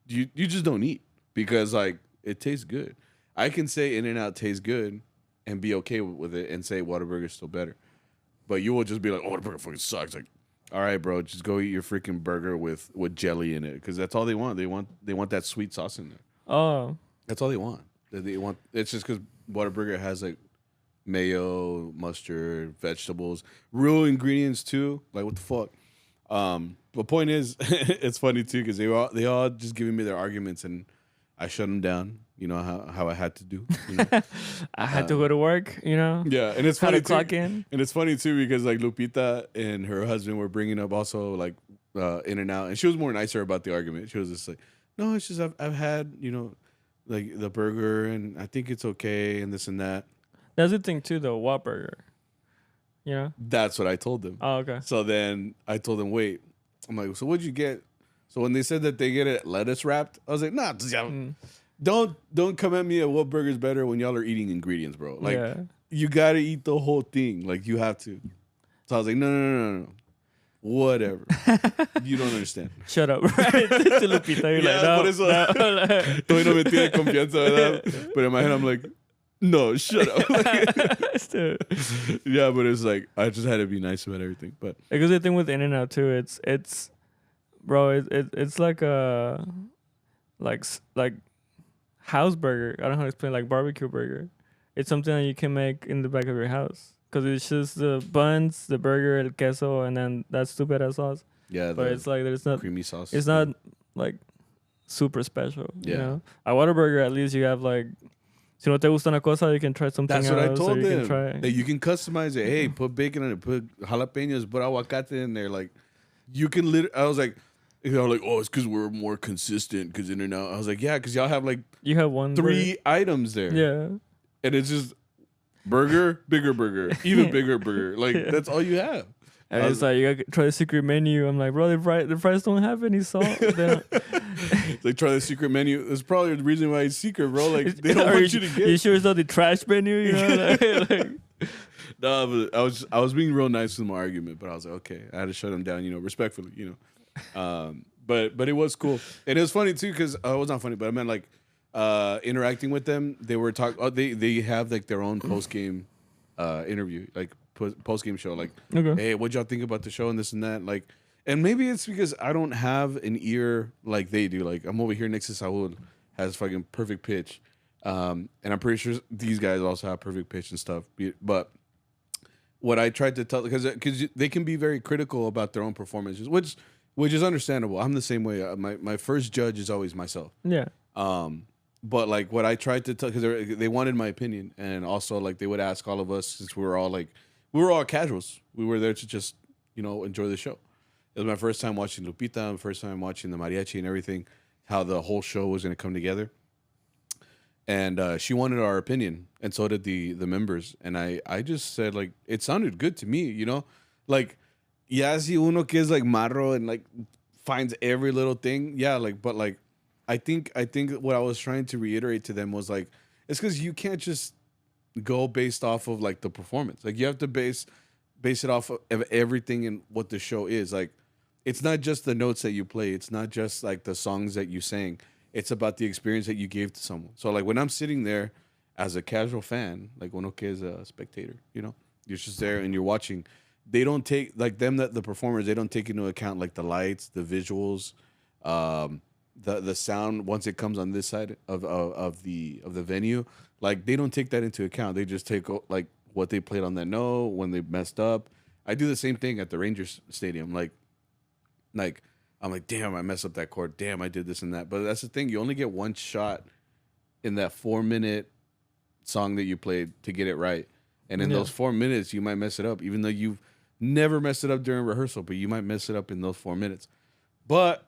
S1: you just don't eat because like it tastes good. I can say In-N-Out tastes good and be okay with it and say Whataburger is still better. But you will just be like, oh, Whataburger fucking sucks. Like, all right, bro, just go eat your freaking burger with jelly in it because that's all they want. They want that sweet sauce in there.
S2: Oh,
S1: that's all they want. They want. It's just because Whataburger has like mayo, mustard, vegetables, real ingredients too. Like what the fuck? The point is, it's funny too because they all just giving me their arguments and I shut them down. You know how I had to do. You know?
S2: I had to go to work. You know.
S1: Yeah, and it's funny
S2: to clock in.
S1: And it's funny too because like Lupita and her husband were bringing up also like In-N-Out, and she was more nicer about the argument. She was just like, no, it's just I've had like the burger and I think it's okay and this and that.
S2: That's the thing too, though. Whataburger. You know?
S1: That's what I told them.
S2: Oh, okay.
S1: So then I told them, wait. I'm like, so what'd you get? So when they said that they get it lettuce wrapped, I was like, nah, don't come at me at what burger's better when y'all are eating ingredients, bro. Like you gotta eat the whole thing. Like you have to. So I was like, no. Whatever. You don't understand.
S2: Shut up. Right? To Lupita, you're like, no.
S1: Todavía no me tiene confianza, ¿verdad? But in my head, I'm like, no, shut up. Yeah, but it's like, I just had to be nice about everything. But
S2: because the thing with In-N-Out too, it's bro, it's like a, like house burger. I don't know how to explain, like barbecue burger. It's something that you can make in the back of your house. Because it's just the buns, the burger, el queso, and then that stupid ass sauce. Yeah, but it's like there's not
S1: creamy sauce.
S2: It's not like super special. Yeah, you know? At Whataburger, at least you have like, si no te gusta una cosa, you can try something else.
S1: That's what I told them.
S2: Can try.
S1: That you can customize it. Hey, put bacon on it, put jalapenos, put aguacate in there. Like you can I was like, they're like, oh, it's because we're more consistent. Because In-N-Out, I was like, yeah, because y'all have like
S2: you have 3
S1: items there.
S2: Yeah,
S1: and it's just. Burger, bigger burger, even bigger burger. Like that's all you have.
S2: And it's like, you gotta try the secret menu. I'm like, bro, the fries don't have any salt.
S1: Like, try the secret menu. That's probably the reason why it's secret, bro. Like, they don't want you to get.
S2: You sure it's not the trash menu? You know, like
S1: No, but I was being real nice with my argument, but I was like, okay, I had to shut him down, you know, respectfully, you know. But it was cool, and it was funny too because it was not funny, but I meant like interacting with them. They were talking. Oh, they have like their own post game interview, like post game show. Like, okay. Hey, what'd y'all think about the show and this and that? Like, and maybe it's because I don't have an ear like they do. Like, I'm over here next to Saul, has fucking perfect pitch, and I'm pretty sure these guys also have perfect pitch and stuff. But what I tried to tell, because they can be very critical about their own performances, which is understandable. I'm the same way. My first judge is always myself.
S2: Yeah.
S1: But like what I tried to tell, because they wanted my opinion, and also like they would ask all of us, since we were all casuals. We were there to just, you know, enjoy the show. It was my first time watching Lupita, my first time watching the Mariachi and everything, how the whole show was going to come together. And she wanted our opinion, and so did the members. And I just said, like, it sounded good to me, you know? Like, yeah, si uno que es like marro and like finds every little thing. Yeah, like, but like, I think what I was trying to reiterate to them was like, it's because you can't just go based off of like the performance. Like, you have to base it off of everything and what the show is. Like, it's not just the notes that you play. It's not just like the songs that you sang. It's about the experience that you gave to someone. So like when I'm sitting there as a casual fan, like uno que is a spectator, you know, you're just there and you're watching. They don't take like the performers. They don't take into account like the lights, the visuals, the sound once it comes on this side of the venue. Like they don't take that into account. They just take like what they played on that note when they messed up. I do the same thing at the Rangers stadium. Like I'm like, damn, I messed up that chord. Damn, I did this and that. But that's the thing. You only get one shot in that 4-minute song that you played to get it right. And in those 4 minutes, you might mess it up, even though you've never messed it up during rehearsal, but you might mess it up in those 4 minutes. But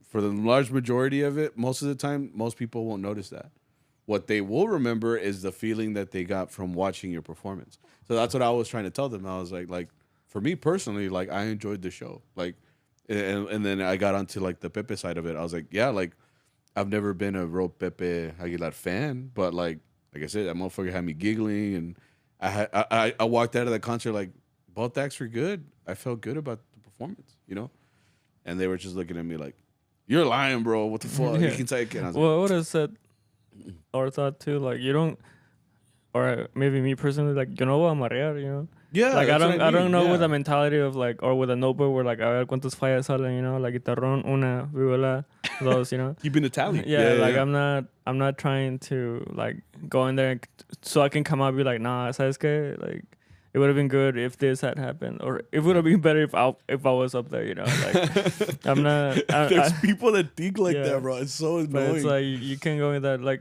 S1: for the large majority of it, most of the time, most people won't notice that. What they will remember is the feeling that they got from watching your performance. So that's what I was trying to tell them. I was like, for me personally, like, I enjoyed the show. Like, and then I got onto like the Pepe side of it. I was like, yeah, like I've never been a real Pepe Aguilar fan, but like I said, that motherfucker had me giggling, and I walked out of that concert like both acts were good. I felt good about the performance, you know, and they were just looking at me like, "You're lying, bro. What the fuck?"
S2: Yeah.
S1: You can take it. And I was
S2: well, what I said or thought too, like you don't, or maybe me personally, like yo no voy a amarrear, you know.
S1: Yeah,
S2: like I don't know with the mentality of like, or with a notebook where like a ver cuántas fallas salen, you know, like guitarrón una, viola dos, you know.
S1: Keeping the tally.
S2: Yeah, like I'm not trying to like go in there so I can come out and be like, nah, sabes que, like it would have been good if this had happened, or it would have been better if I was up there, you know. Like I'm not.
S1: There's people that think like that, bro. It's so annoying.
S2: But it's like you can't go in that. Like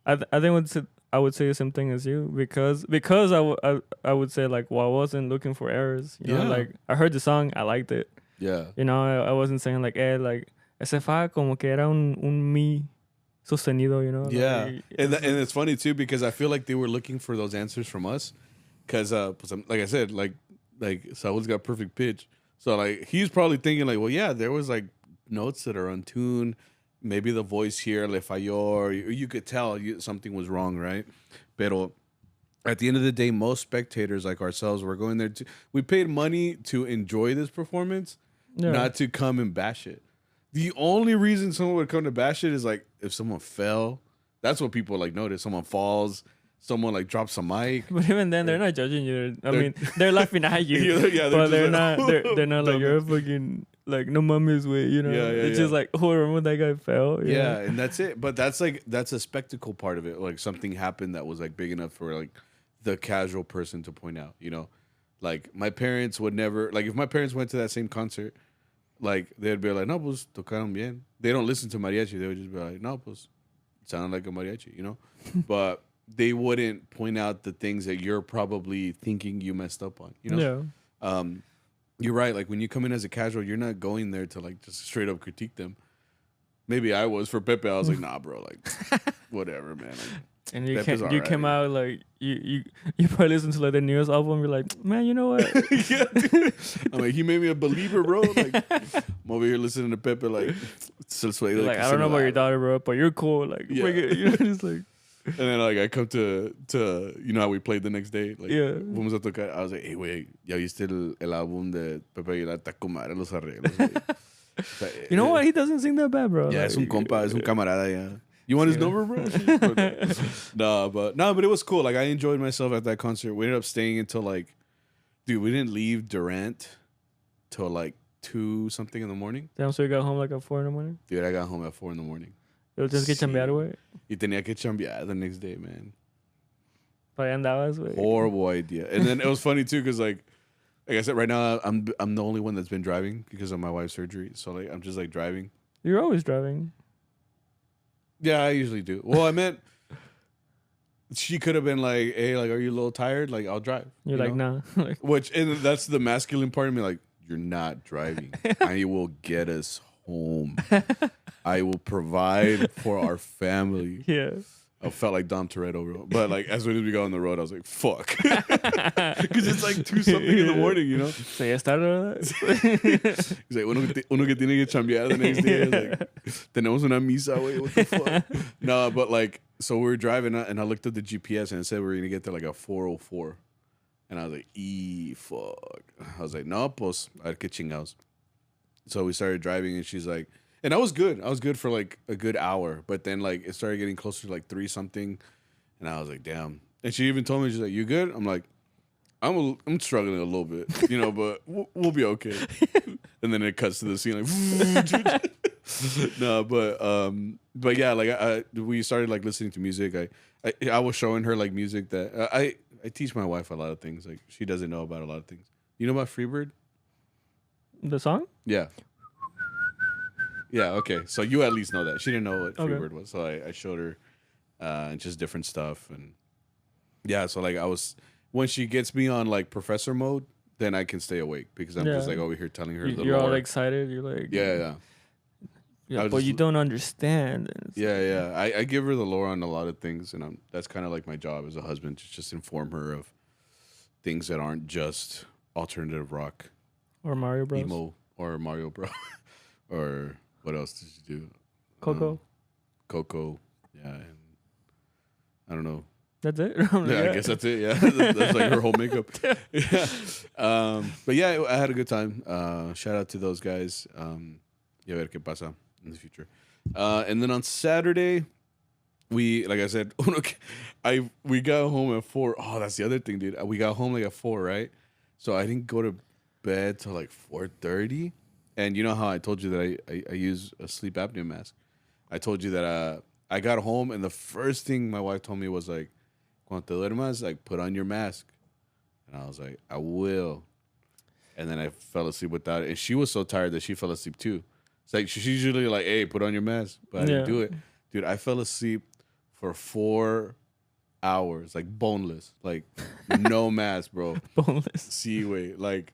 S2: I think I would say the same thing as you because I would say like, well, I wasn't looking for errors. You know, like I heard the song, I liked it.
S1: Yeah.
S2: You know, I wasn't saying like, like ese fa como que era un mi sostenido, you know.
S1: Yeah.
S2: Like,
S1: and it's funny too because I feel like they were looking for those answers from us because like I said, like Saul's got perfect pitch. So like he's probably thinking like, well, yeah, there was like notes that are untuned. Maybe the voice here le falló, or you could tell something was wrong, right? Pero at the end of the day, most spectators like ourselves, we're going there we paid money to enjoy this performance, not to come and bash it. The only reason someone would come to bash it is like if someone fell. That's what people like notice. Someone falls, someone like drops a mic.
S2: But even then, they're not judging you. I mean, they're laughing at you. But they're not. They're not like you're a fucking. Like no mummy's way, you know. It's just like, oh, remember that guy fell.
S1: Yeah, and that's it. But that's a spectacle part of it. Like something happened that was like big enough for like the casual person to point out. You know, like my parents would never like if my parents went to that same concert, like they'd be like, no, pues tocaron bien. They don't listen to mariachi. They would just be like, no, pues it sounded like a mariachi, you know. But they wouldn't point out the things that you're probably thinking you messed up on. You know. Yeah. You're right. Like when you come in as a casual, you're not going there to like just straight up critique them. Maybe I was for Pepe. I was like, nah, bro. Like, whatever, man. Like,
S2: And you came out like you probably listen to like the newest album. You're like, man, you know what?
S1: Yeah, dude. I'm like, he made me a believer, bro. Like, I'm over here listening to Pepe. Like,
S2: like I don't know about your daughter, bro, but you're cool. Like,
S1: yeah.
S2: Just like.
S1: And then like I come to you know how we played the next day. Like,
S2: yeah.
S1: Vamos a tocar. I was like, hey, wait, ya viste el álbum de Pepe Aguilar? Está con madre los arreglos. Like,
S2: you know what? He doesn't sing that bad, bro.
S1: Yeah,
S2: like,
S1: es un compa, es un camarada. Yeah. You want his number, bro? but it was cool. Like I enjoyed myself at that concert. We ended up staying until like, dude, we didn't leave Durant till like 2 something in the morning.
S2: Damn, so you got home like at 4 in the morning?
S1: Dude, I got home at 4 in the morning.
S2: You'll just get chambear, güey.
S1: Y tenía que chambear the next day, man.
S2: But andabas, güey.
S1: Horrible idea. And then it was funny too, because like I said, right now I'm the only one that's been driving because of my wife's surgery. So like I'm just like driving.
S2: You're always driving.
S1: Yeah, I usually do. Well, I meant she could have been like, "Hey, like, are you a little tired? Like, I'll drive."
S2: You're like, "Nah."
S1: Which, and that's the masculine part of me. Like, you're not driving. I will get us home. I will provide for our family.
S2: Yeah.
S1: I felt like Dom Toretto, bro. But like, as soon as we got on the road, I was like, "Fuck," because it's like 2 something in the morning, you know.
S2: So ya started.
S1: He's like, uno que tiene que chambear the next day. Like, tenemos una misa, güey. What the fuck? No, but like, so we were driving and I looked at the GPS and it said we were gonna get to like a 4:04, and I was like, fuck. I was like, no, pues, a ver qué chingados. So we started driving and she's like. And I was good. I was good for like a good hour. But then like it started getting closer to like 3 something. And I was like, damn. And she even told me, she's like, you good? I'm like, I'm struggling a little bit, you know, but we'll be okay. And then it cuts to the scene like, no, but yeah, like we started like listening to music. I was showing her like music that I teach my wife a lot of things. Like she doesn't know about a lot of things. You know about Freebird?
S2: The song?
S1: Yeah. Yeah, okay. So you at least know that. She didn't know what Freebird was. So I showed her and just different stuff. And yeah, so like when she gets me on like professor mode, then I can stay awake because I'm just like over here telling her the
S2: You're
S1: lore.
S2: all excited. You're like...
S1: Yeah.
S2: But you don't understand.
S1: Yeah. I give her the lore on a lot of things. And that's kind of like my job as a husband, to just inform her of things that aren't just alternative rock.
S2: Or Mario Bros.
S1: Emo or Mario Bros. Or... What else did you do? Coco. Yeah. And I don't know.
S2: That's it?
S1: I guess that's it. Yeah. That's like her whole makeup. Yeah. But yeah, I had a good time. Shout out to those guys. Ya ver qué pasa in the future. And then on Saturday, like I said, we got home at 4. Oh, that's the other thing, dude. We got home like at 4, right? So I didn't go to bed till like 4:30. And you know how I told you that I use a sleep apnea mask? I told you that I got home and the first thing my wife told me was like, cuando te duermas, like put on your mask. And I was like, I will. And then I fell asleep without it. And she was so tired that she fell asleep too. It's like she's usually like, hey, put on your mask. But I didn't do it. Dude, I fell asleep for 4 hours, like boneless. Like no mask, bro.
S2: Boneless.
S1: See, wait, like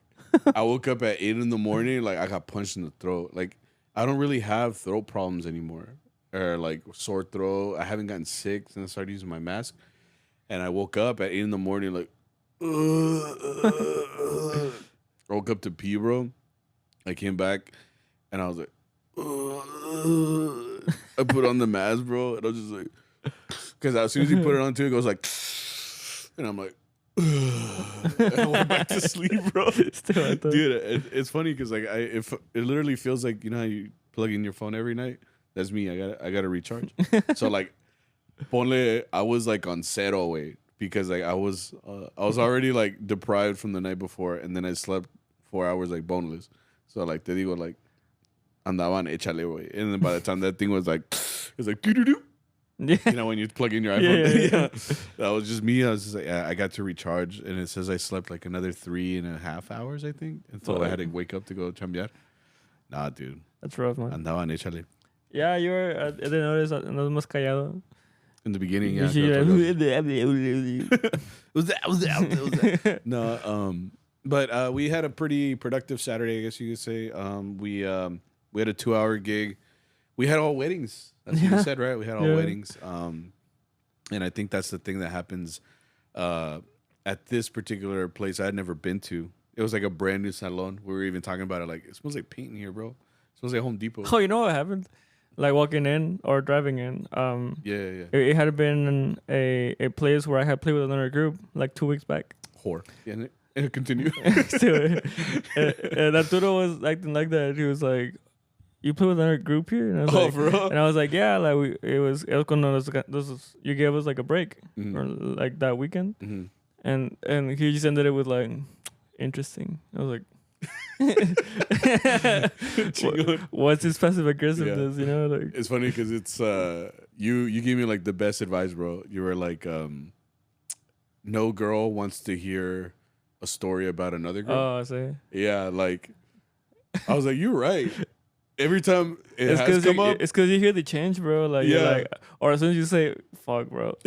S1: I woke up at 8 in the morning, like I got punched in the throat. Like I don't really have throat problems anymore, or like sore throat. I haven't gotten sick since I started using my mask. And I woke up at 8 in the morning, like, I woke up to pee, bro. I came back, and I was like, I put on the mask, bro, and I was just like, because as soon as you put it on too, it goes like, and I'm like, and I went back to sleep, bro. Dude, it's funny because like it literally feels like, you know how you plug in your phone every night. That's me. I gotta recharge. So like, ponle, I was like on zero weight because like I was already like deprived from the night before, and then I slept 4 hours like boneless. So like te digo, like andaban échale, güey. And then by the time that thing was like, it was like doo-doo-doo. You know when you plug in your iPhone? Yeah. That was just me. I was just like, I got to recharge, and it says I slept like another 3.5 hours, I think, until I had to wake up to go chambear. Nah, dude.
S2: That's rough, man.
S1: Andaban échale.
S2: Yeah, you were. I didn't notice. No más callado.
S1: In the beginning, yeah. No, but we had a pretty productive Saturday, I guess you could say. We had a 2-hour gig. We had all weddings. That's what you said, right? We had all weddings. And I think that's the thing that happens at this particular place I had never been to. It was like a brand new salon. We were even talking about it. Like, it smells like paint in here, bro. It smells like Home Depot.
S2: Oh, you know what happened? Like walking in or driving in. It had been a place where I had played with another group like 2 weeks back.
S1: Whore. Yeah, and continue.
S2: And Arturo was acting like that. He was like, "You play with another group here?" And I was like,
S1: bro.
S2: And I was like, "Yeah, like it was cuando you gave us like a break or like that weekend." And he just ended it with like, "Interesting." I was like, what's his passive aggressiveness? You know, like
S1: it's funny because it's you gave me like the best advice, bro. You were like, no girl wants to hear a story about another girl.
S2: Oh, I see.
S1: Yeah, like I was like, you're right. Every time it's has come up,
S2: it's because you hear the change, bro. Like, you're like, or as soon as you say "fuck," bro,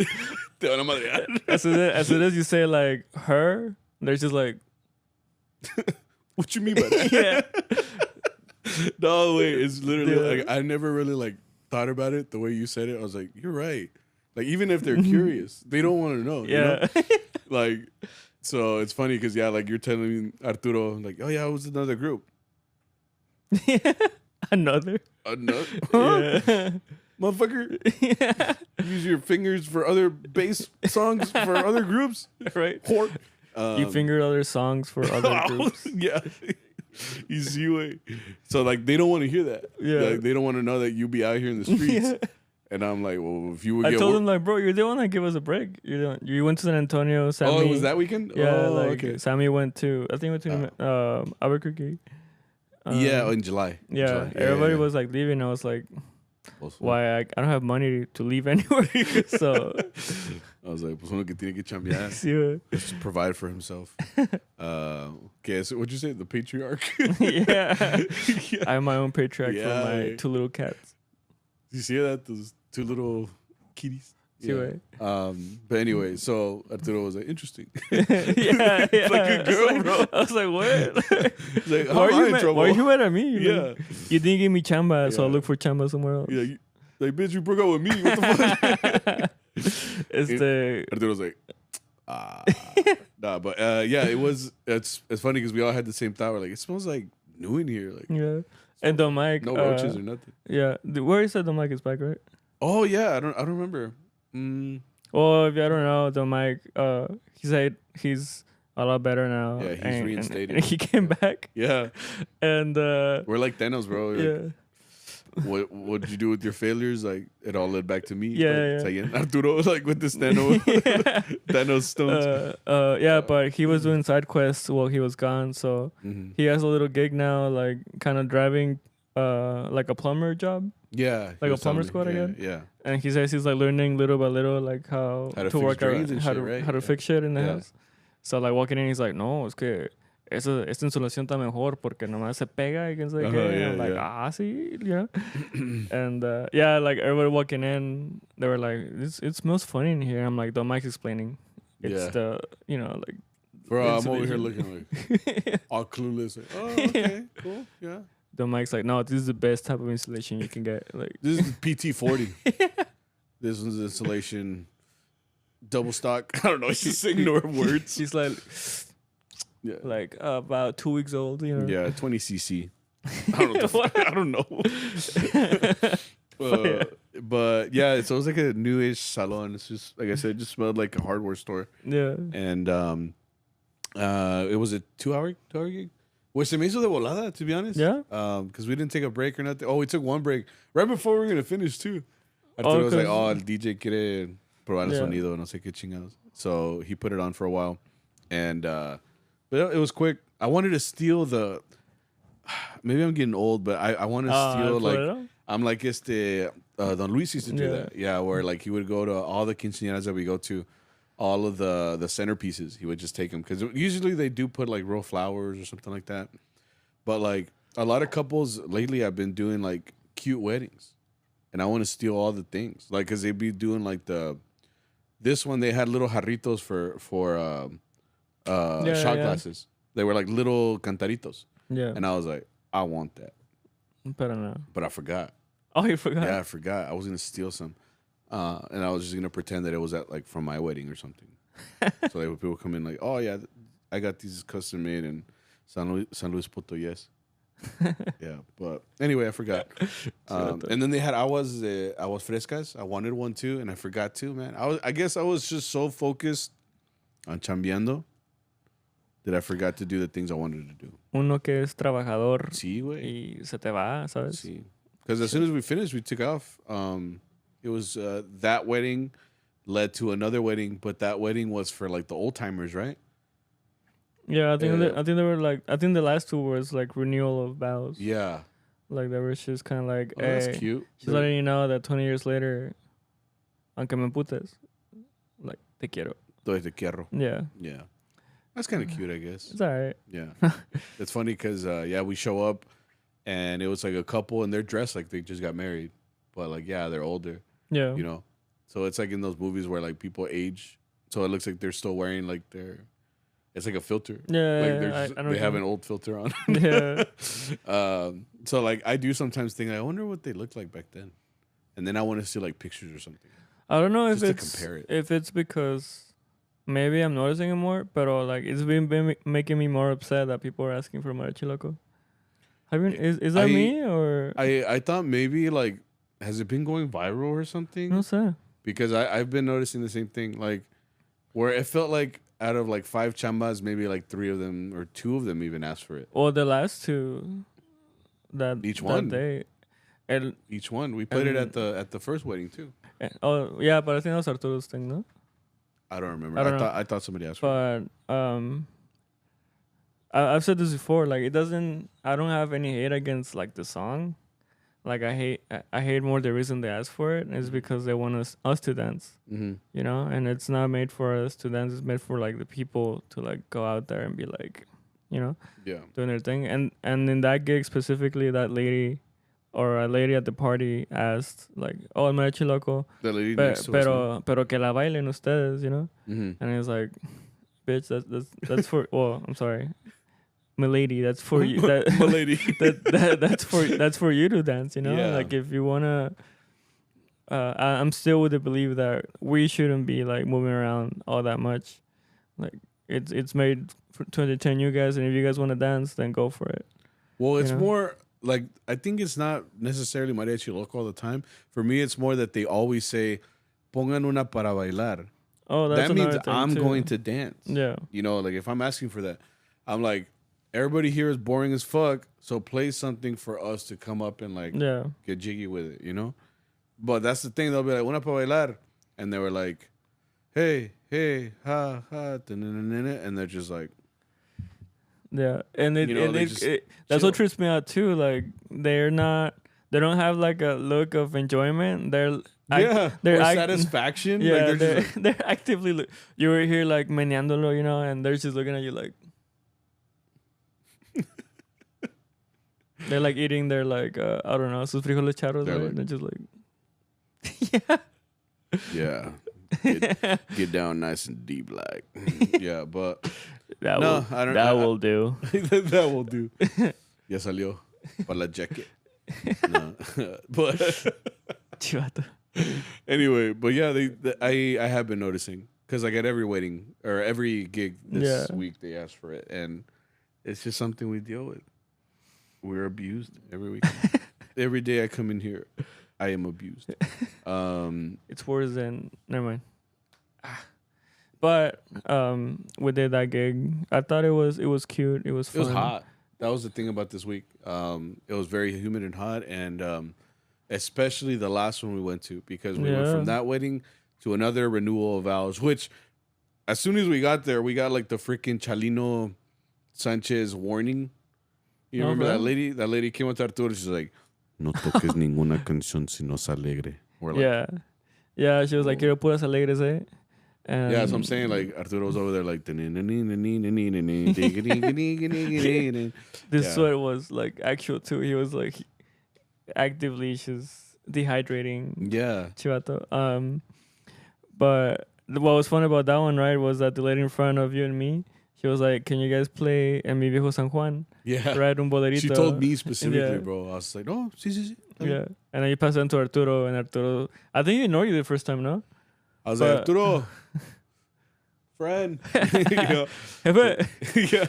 S2: as soon as you say like "her," they're just like,
S1: what you mean by that?
S2: Yeah.
S1: No, wait, it's literally like I never really like thought about it the way you said it. I was like, you're right. Like, even if they're curious, they don't want to know.
S2: Yeah.
S1: You know? Like, so it's funny because like you're telling Arturo like, oh yeah, I was another group.
S2: Another?
S1: Huh?
S2: Yeah.
S1: Motherfucker. Yeah. Use your fingers for other bass songs for other groups.
S2: Right.
S1: Whore.
S2: You fingered other songs for other groups.
S1: Yeah. You see what? So like they don't want to hear that.
S2: Yeah.
S1: Like, they don't want to know that you be out here in the streets. Yeah. And I'm like, well, if you would
S2: I told him like, bro, you're the one that gave us a break. You went to San Antonio. Sammy,
S1: oh, it was that weekend?
S2: Yeah,
S1: okay.
S2: Sammy went to, I think went to Albuquerque.
S1: Yeah, in July.
S2: Yeah, everybody was like leaving. I was like, why? I don't have money to leave anywhere. So
S1: I was like, pues uno que tiene que chambear.
S2: Sí,
S1: just to provide for himself. Okay, so what'd you say? The patriarch?
S2: Yeah. I have my own patriarch for my 2 little cats.
S1: Did you see that? Those 2 little kitties?
S2: Yeah.
S1: But anyway, so Arturo was like, interesting.
S2: Yeah.
S1: It's like a girl, bro.
S2: I was like, what?
S1: Like, why
S2: are you mad at me?
S1: Yeah.
S2: Like, you didn't give me chamba, so I'll look for chamba somewhere else.
S1: Yeah. Like, bitch, you broke up with me. What the fuck? Arturo was like, nah, but it's funny because we all had the same thought. We're like, it smells like new in here. Like,
S2: yeah. And the mic.
S1: No roaches or nothing.
S2: Yeah. Where you said the mic is back, right?
S1: Oh yeah, I don't remember.
S2: Well, if you don't know, the mic, he said he's a lot better now.
S1: Yeah, he's reinstated.
S2: And he came back.
S1: Yeah.
S2: And
S1: we're like Thanos, bro.
S2: Yeah.
S1: Like, what did you do with your failures? Like, it all led back to me.
S2: Yeah.
S1: Like, Arturo, like with this Thanos, Thanos stones.
S2: But he was doing side quests while he was gone, so he has a little gig now, like kind of driving, like a plumber job.
S1: Yeah,
S2: like a plumber squad again.
S1: Yeah,
S2: and he says he's like learning little by little, like how to work around, how to fix shit in the house. So like walking in, he's like, no, es que esta insulación está mejor porque nomás se pega y quién sabe qué. I'm like, sí, you know. And like everybody walking in, they were like, it smells funny in here. I'm like, the mic's explaining. It's the, like.
S1: Bro, I'm over here looking like all clueless. Like, oh, okay, cool, yeah.
S2: The mic's like, no, this is the best type of installation you can get. Like,
S1: this is PT40. This one's installation double stock. I don't know. He's just ignore words.
S2: She's like, like about 2 weeks old. You know.
S1: Yeah, 20 cc. I don't know. I don't know. But yeah, so it was like a newish salon. It's just like I said, it just smelled like a hardware store.
S2: Yeah.
S1: And it was a 2-hour gig. Pues se me hizo de volada, to be honest.
S2: Yeah.
S1: Because we didn't take a break or nothing. Oh, we took one break right before we were gonna finish too. Arturo was like, "Oh, el DJ quiere probar el sonido, no sé qué chingados." So he put it on for a while, and but it was quick. I wanted to steal the. Maybe I'm getting old, but I want to steal like I'm like Don Luis used to do that. Yeah, where like he would go to all the quinceañeras that we go to. All of the centerpieces, he would just take them because usually they do put like real flowers or something like that. But like a lot of couples lately have been doing like cute weddings, and I want to steal all the things like because they'd be doing like this one they had little jarritos for shot glasses. They were like little cantaritos.
S2: Yeah,
S1: and I was like, I want that.
S2: But I forgot.
S1: Oh,
S2: you forgot?
S1: Yeah, I forgot. I was gonna steal some. And I was just gonna pretend that it was at like from my wedding or something. So like people come in like, oh yeah, I got these custom made in San Luis Potoyes. Yeah, but anyway, I forgot. And then they had aguas frescas. I wanted one too, and I forgot to. Man, I guess I was just so focused on chambeando that I forgot to do the things I wanted to do.
S2: Uno que es trabajador.
S1: Sí, güey.
S2: Y se te va, ¿sabes?
S1: Sí. Because as soon as we finished, we took off. It was that wedding led to another wedding, but that wedding was for like the old timers, right?
S2: Yeah, I think they were like, I think the last two was like renewal of vows.
S1: Yeah.
S2: Like they were just kind of like,
S1: oh, hey, that's cute.
S2: She's letting you know that 20 years later, aunque me putes, like te quiero.
S1: Te quiero.
S2: Yeah.
S1: Yeah. That's kind of cute, I guess.
S2: It's all right.
S1: Yeah. It's funny because, we show up and it was like a couple and they're dressed like they just got married. But like, yeah, they're older.
S2: Yeah.
S1: You know? So it's like in those movies where like people age. So it looks like they're still wearing like it's like a filter.
S2: Yeah.
S1: Like they have an old filter on.
S2: Yeah.
S1: So like I do sometimes think, I wonder what they looked like back then. And then I want to see like pictures or something.
S2: I don't know
S1: just
S2: if
S1: to compare it.
S2: If it's because maybe I'm noticing it more, but like it's been making me more upset that people are asking for Mariachi Loco. Is that me or
S1: I thought maybe like has it been going viral or something?
S2: No sé.
S1: Because I've been noticing the same thing, like where it felt like out of like 5 chambas, maybe like 3 of them or 2 of them even asked for it.
S2: Or the last 2
S1: each one
S2: day.
S1: Each one. We played it at the first wedding too.
S2: Oh yeah, but I think that was Arturo's thing, no?
S1: I don't remember. I thought somebody asked for it.
S2: But I've said this before. Like I don't have any hate against like the song. Like I hate more the reason they ask for it is because they want us to dance.
S1: Mm-hmm.
S2: You know, and it's not made for us to dance. It's made for like the people to like go out there and be like, you know, doing their thing. And in that gig specifically, that lady or a lady at the party asked like, "Oh, el mariachi loco,
S1: the lady next to us,
S2: pero que la bailen ustedes," you know.
S1: Mm-hmm.
S2: And it's like, bitch, that's for. Well, I'm sorry. Milady, that's for you.
S1: Milady,
S2: that's for you to dance. You know,
S1: yeah.
S2: Like if you wanna, I'm still with the belief that we shouldn't be like moving around all that much. Like it's made to entertain you guys, and if you guys want to dance, then go for it.
S1: Well, it's more like I think it's not necessarily mariachi loco all the time. For me, it's more that they always say, "Pongan una para bailar."
S2: Oh, that's
S1: that means
S2: thing
S1: I'm
S2: too.
S1: going to dance.
S2: Yeah,
S1: you know, like if I'm asking for that, I'm like. Everybody here is boring as fuck, so play something for us to come up and like get jiggy with it, you know? But that's the thing, they'll be like, "Una pa bailar," and they were like, hey, ha, and they're just like...
S2: Yeah, and that's what trips me out too, like, they don't have like a look of enjoyment, they're
S1: satisfaction.
S2: Yeah,
S1: like
S2: they're actively, you were here like meneándolo, you know, and they're just looking at you like... They're like eating their like I don't know, sus frijoles charros. Right? They're just like,
S1: get down nice and deep, like yeah. But
S2: that will do.
S1: That will do. Ya salió para la jacket. No, but anyway, but yeah, I have been noticing because like at every wedding or every gig this week they ask for it, and it's just something we deal with. We're abused every week. Every day I come in here, I am abused.
S2: It's worse than... Never mind. But we did that gig. I thought it was cute. It was fun.
S1: It was hot. That was the thing about this week. It was very humid and hot, and especially the last one we went to, because we went from that wedding to another renewal of vows, which as soon as we got there, we got like the freaking Chalino Sanchez warning. You remember that lady? That lady came up to Arturo. She's like, "No toques ninguna canción si no es alegre." We're like,
S2: yeah. She was like, "Quiero puras alegres, eh?" And
S1: yeah, so I'm saying like Arturo was over there like. This
S2: sweat was like actual too. He was like actively just dehydrating.
S1: Yeah.
S2: Chivato. But what was fun about that one, right, was that the lady in front of you and me, she was like, "Can you guys play En Mi Viejo San Juan?"
S1: Yeah.
S2: Right, un bolerito.
S1: She told me specifically, bro. I was like, "Oh, sí.
S2: Yeah. And then you pass on to Arturo, and Arturo, I think he ignored you the first time, no?
S1: I was like, Arturo, friend.
S2: Jefe.
S1: Yeah.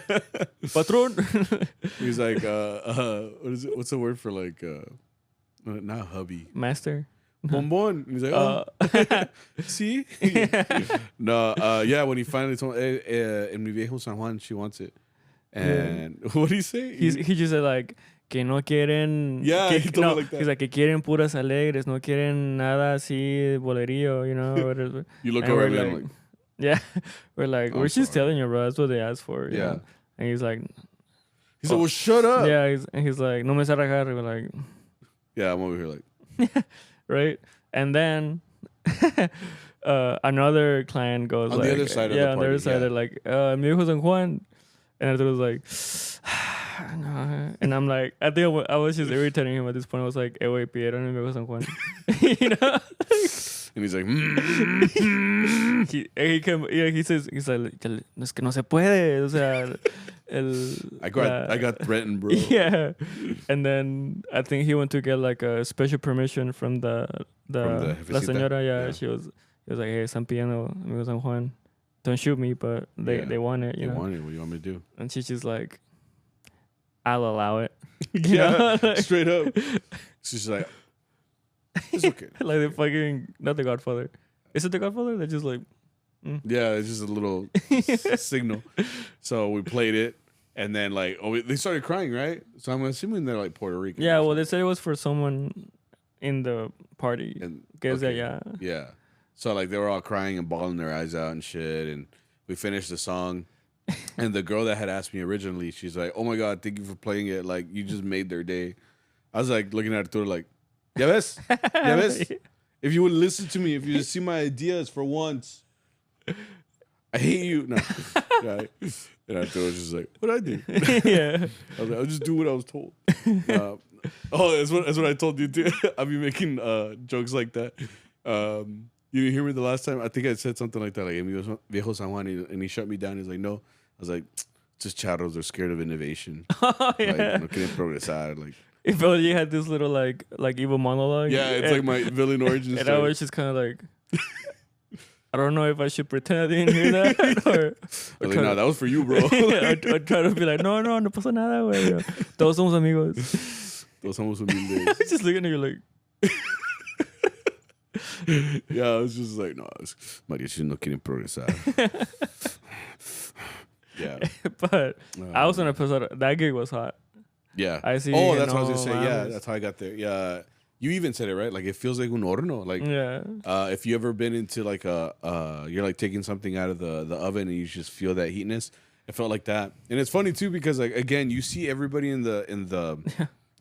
S2: Patron.
S1: He's like, what is it? What's the word for like, not hubby?
S2: Master.
S1: Bonbon. He's like, oh, see? No, yeah, when he finally told me, en mi viejo San Juan, she wants it. And what did he say?
S2: He just said like, que no quieren.
S1: Yeah, he told me like that.
S2: He's like, que quieren puras alegres, no quieren nada así, bolerío, you know?
S1: You look over at me, I'm like,
S2: yeah. We're like, we're just telling you, bro. That's what they asked for. You know? And he's like,
S1: he's like, well, shut up.
S2: Yeah, he's like, no me sa rajar. We're like,
S1: yeah, I'm over here like,
S2: right? And then another client goes
S1: on
S2: like,
S1: the other side of the party.
S2: on the other side, they're like, mi hijo San Juan. And Arturo's like, no. And I'm like, I think I was just irritating him at this point. I was like, wait, pidieron mi hijo San Juan. You know?
S1: And he's like,
S2: he says, he's like, es que no se puede. O sea,
S1: I got threatened, bro.
S2: Yeah. And then I think he went to get like a special permission from the la señora. Yeah. He was like, hey, están pidiendo mi hijo San Juan. Don't shoot me, but they want it.
S1: They want it. What do you want me to do?
S2: And she's just like, I'll allow it.
S1: Yeah, straight up. She's like, it's okay.
S2: Like the fucking, not the Godfather. Is it the Godfather? They're just like,
S1: yeah, it's just a little signal. So we played it, and then like, they started crying, right? So I'm assuming they're like Puerto Rican.
S2: Yeah, well, they said it was for someone in the party. And
S1: yeah. So like they were all crying and bawling their eyes out and shit, and we finished the song. And the girl that had asked me originally, she's like, "Oh my God, thank you for playing it. Like you just made their day." I was like looking at Arturo like, "Ya ves? Ya ves? If you would listen to me, if you just see my ideas for once, I hate you." No, right? And Arturo was just like, "What'd I do?"
S2: Yeah,
S1: I was like, "I'll just do what I was told." That's what I told you too. I'll be making jokes like that. You didn't hear me the last time? I think I said something like that, like Viejo San Juan, and he shut me down. He's like, no. I was like, just charros are scared of innovation.
S2: Oh, yeah.
S1: Like, no quieren progresar. Like,
S2: if only you had this little like evil monologue.
S1: Yeah, it's like my villain origin story.
S2: And I was just kind of like, I don't know if I should pretend I didn't hear that. or
S1: like, no, that was for you, bro.
S2: I try to be like, no pasa nada, güey. Todos somos amigos.
S1: Todos somos humildes.
S2: Just looking at you like...
S1: Yeah, I was just like, no, Mariachi no quieren progresar. Yeah.
S2: But I was on an episode, that gig was hot.
S1: Yeah.
S2: I see.
S1: Oh, that's what I was going to say. Yeah, that's how I got there. Yeah. You even said it, right? Like, it feels like un horno. Like,
S2: yeah.
S1: If you ever been into like you're like taking something out of the oven and you just feel that heatness, it felt like that. And it's funny too because like again, you see everybody in the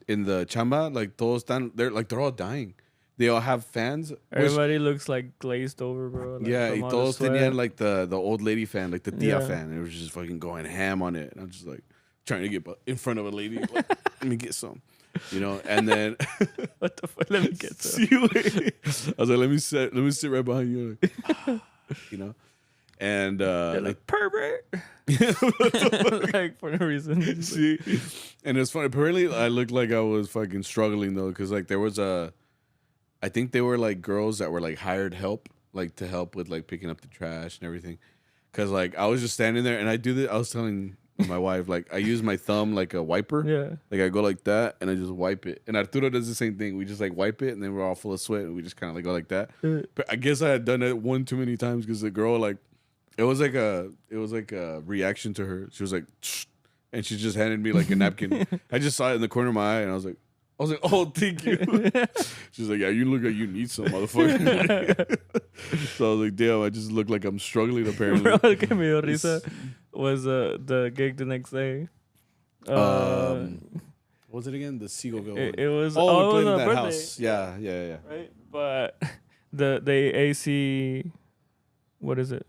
S1: chamba, like they're all dying. They all have fans.
S2: Everybody looks like glazed over, bro. Like,
S1: yeah, y todos tenían like the old lady fan, like the tia fan. It was just fucking going ham on it. And I'm just like trying to get in front of a lady. Like, let me get some, you know. And then
S2: what the fuck? Let me get some.
S1: I was like, let me sit right behind you, like, you know. And
S2: like pervert, like for no reason.
S1: See, and it's funny. Apparently, I looked like I was fucking struggling though, because like there was I think they were like girls that were like hired help, like to help with like picking up the trash and everything. Cause like I was just standing there and I do this. I was telling my wife, like I use my thumb like a wiper.
S2: Yeah.
S1: Like I go like that and I just wipe it. And Arturo does the same thing. We just like wipe it and then we're all full of sweat and we just kind of like go like that. But I guess I had done it one too many times because the girl like it was like a reaction to her. She was like, shh, and she just handed me like a napkin. I just saw it in the corner of my eye and I was like, oh, thank you. She's like, yeah, you look like you need some, motherfucker. So I was like, damn, I just look like I'm struggling apparently.
S2: Bro, lo que me dio risa was the gig the next day.
S1: What was it again? The Seagoville one.
S2: It was
S1: we played in that
S2: birthday.
S1: house. Yeah.
S2: Right, but the AC, what is it?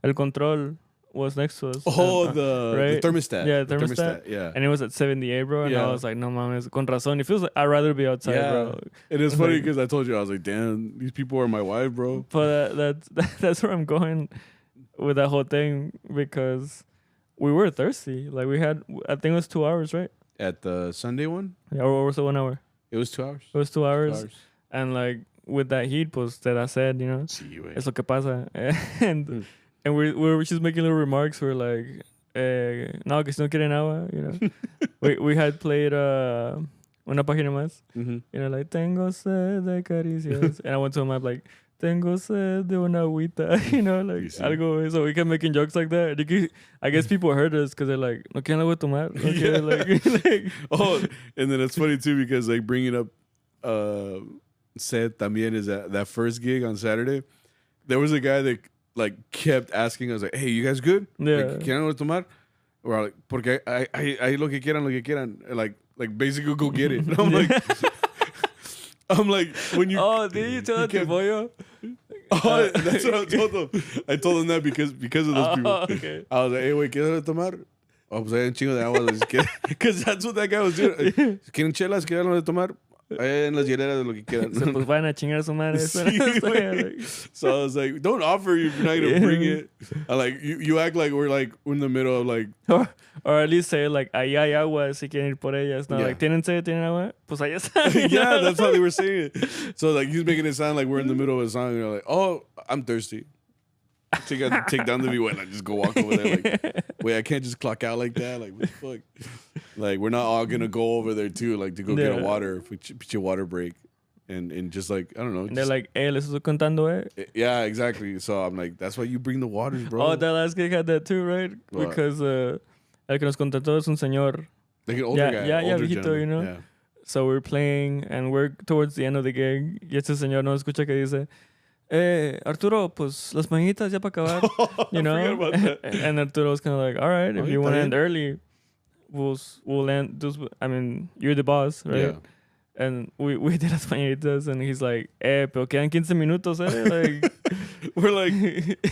S2: El Control was next to us.
S1: Oh, the thermostat.
S2: Yeah, the thermostat.
S1: Yeah.
S2: And it was at 78, bro. And I was like, no, mames, con razón. It feels like I'd rather be outside, bro.
S1: It is funny because I told you, I was like, damn, these people are my wife, bro.
S2: But that's where I'm going with that whole thing because we were thirsty. Like we had, I think it was 2 hours, right?
S1: At the Sunday one?
S2: Yeah, or was it 1 hour?
S1: It was 2 hours.
S2: It was 2 hours. And like with that heat, pues te da sed, you know.
S1: Sí, güey.
S2: Es lo que pasa. And we're just making little remarks. We're like, no, que si no quieren agua, you know. we had played una página más. You know, like, tengo sed de caricias. And I went to him, I'm like, tengo sed de una agüita. You know, like, algo. So we kept making jokes like that. I guess people heard us because they're like, no quieren agua tomar. No quieren, like,
S1: oh, and then it's funny too because like bringing up Sed también is that first gig on Saturday. There was a guy that like kept asking us like, hey, you guys good?
S2: Yeah.
S1: Like, ¿quieren algo tomar? We're like, porque hay lo que quieran. Like basically go get it. And I'm like, when you...
S2: Oh, did you tell that to Boyo?
S1: Oh, that's what I told them. I told them that because of those people.
S2: Okay.
S1: I was like, hey, wait, ¿quieres tomar? Oh, pues hay un chingo de agua. Because that's what that guy was doing. ¿Quieren chelas? ¿Quieren algo de tomar? En las hieleras de lo que quieran.
S2: So, pues van a chingar su madre.
S1: So I was like, don't offer if you're not going to bring it. I like, you act like we're like in the middle of like...
S2: Or at least say like, ahí hay agua si quieren ir por ellas. No, like, ¿tienen sed? ¿Tienen agua? Pues allá está.
S1: Yeah, that's how they were saying it. So like, he's making it sound like we're in the middle of a song. And you're like, oh, I'm thirsty. Take down the view and like, just go walk over there. Like, wait, I can't just clock out like that. Like, what the fuck? Like, we're not all gonna go over there too, like to go get a water, pitch a water break, and just like I don't know.
S2: And they're like, "Hey, les estoy contando, eh."
S1: Yeah, exactly. So I'm like, that's why you bring the waters, bro.
S2: Oh, that last gig had that too, right? What? Because el que nos contrató es un señor.
S1: Like an older guy.
S2: Yeah, viejito, you know.
S1: Yeah.
S2: So we're playing, and we're towards the end of the gig. Y este señor no escucha que dice, Arturo, pues las mañanitas ya para acabar, you know.
S1: I forgot about that.
S2: And Arturo was kind of like, all right, if you want to end early, we'll end. I mean, you're the boss, right? Yeah. And we did las mañanitas, and he's like, pero quedan 15 minutos, Like,
S1: we're like,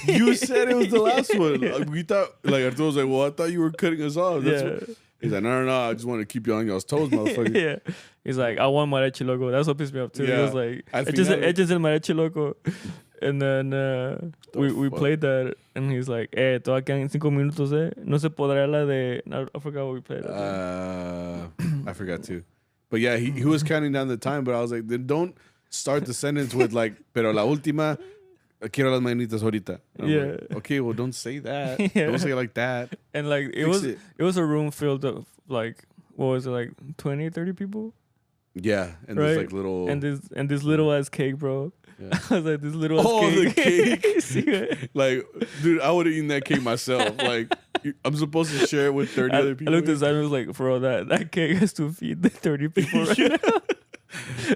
S1: you said it was the last one. Like, we thought, like Arturo was like, well, I thought you were cutting us off. That's what, he's like, no, I just want to keep you on y'all's toes, motherfucker.
S2: Yeah. He's like, I want Mariachi Loco. That's what pissed me off too. Yeah. He was like, it's el Mariachi Loco. And then we played that, and he's like, todavía quedan 5 minutos, No se podrá la de... I forgot what we played.
S1: I forgot too. But yeah, he was counting down the time, but I was like, then don't start the sentence with like, pero la última, quiero las mañanitas ahorita.
S2: Yeah.
S1: Like, okay, well, don't say that. Yeah. Don't say it like that.
S2: And like, it was a room filled of like, what was it, like 20, 30 people?
S1: Yeah. And right? This like little...
S2: And this little ass cake, bro.
S1: Yeah.
S2: I was like, this little ass
S1: cake. The cake. Like, dude, I would have eaten that cake myself. Like, I'm supposed to share it with 30 other people.
S2: I looked at Simon and was like, bro, that cake has to feed the 30 people right now.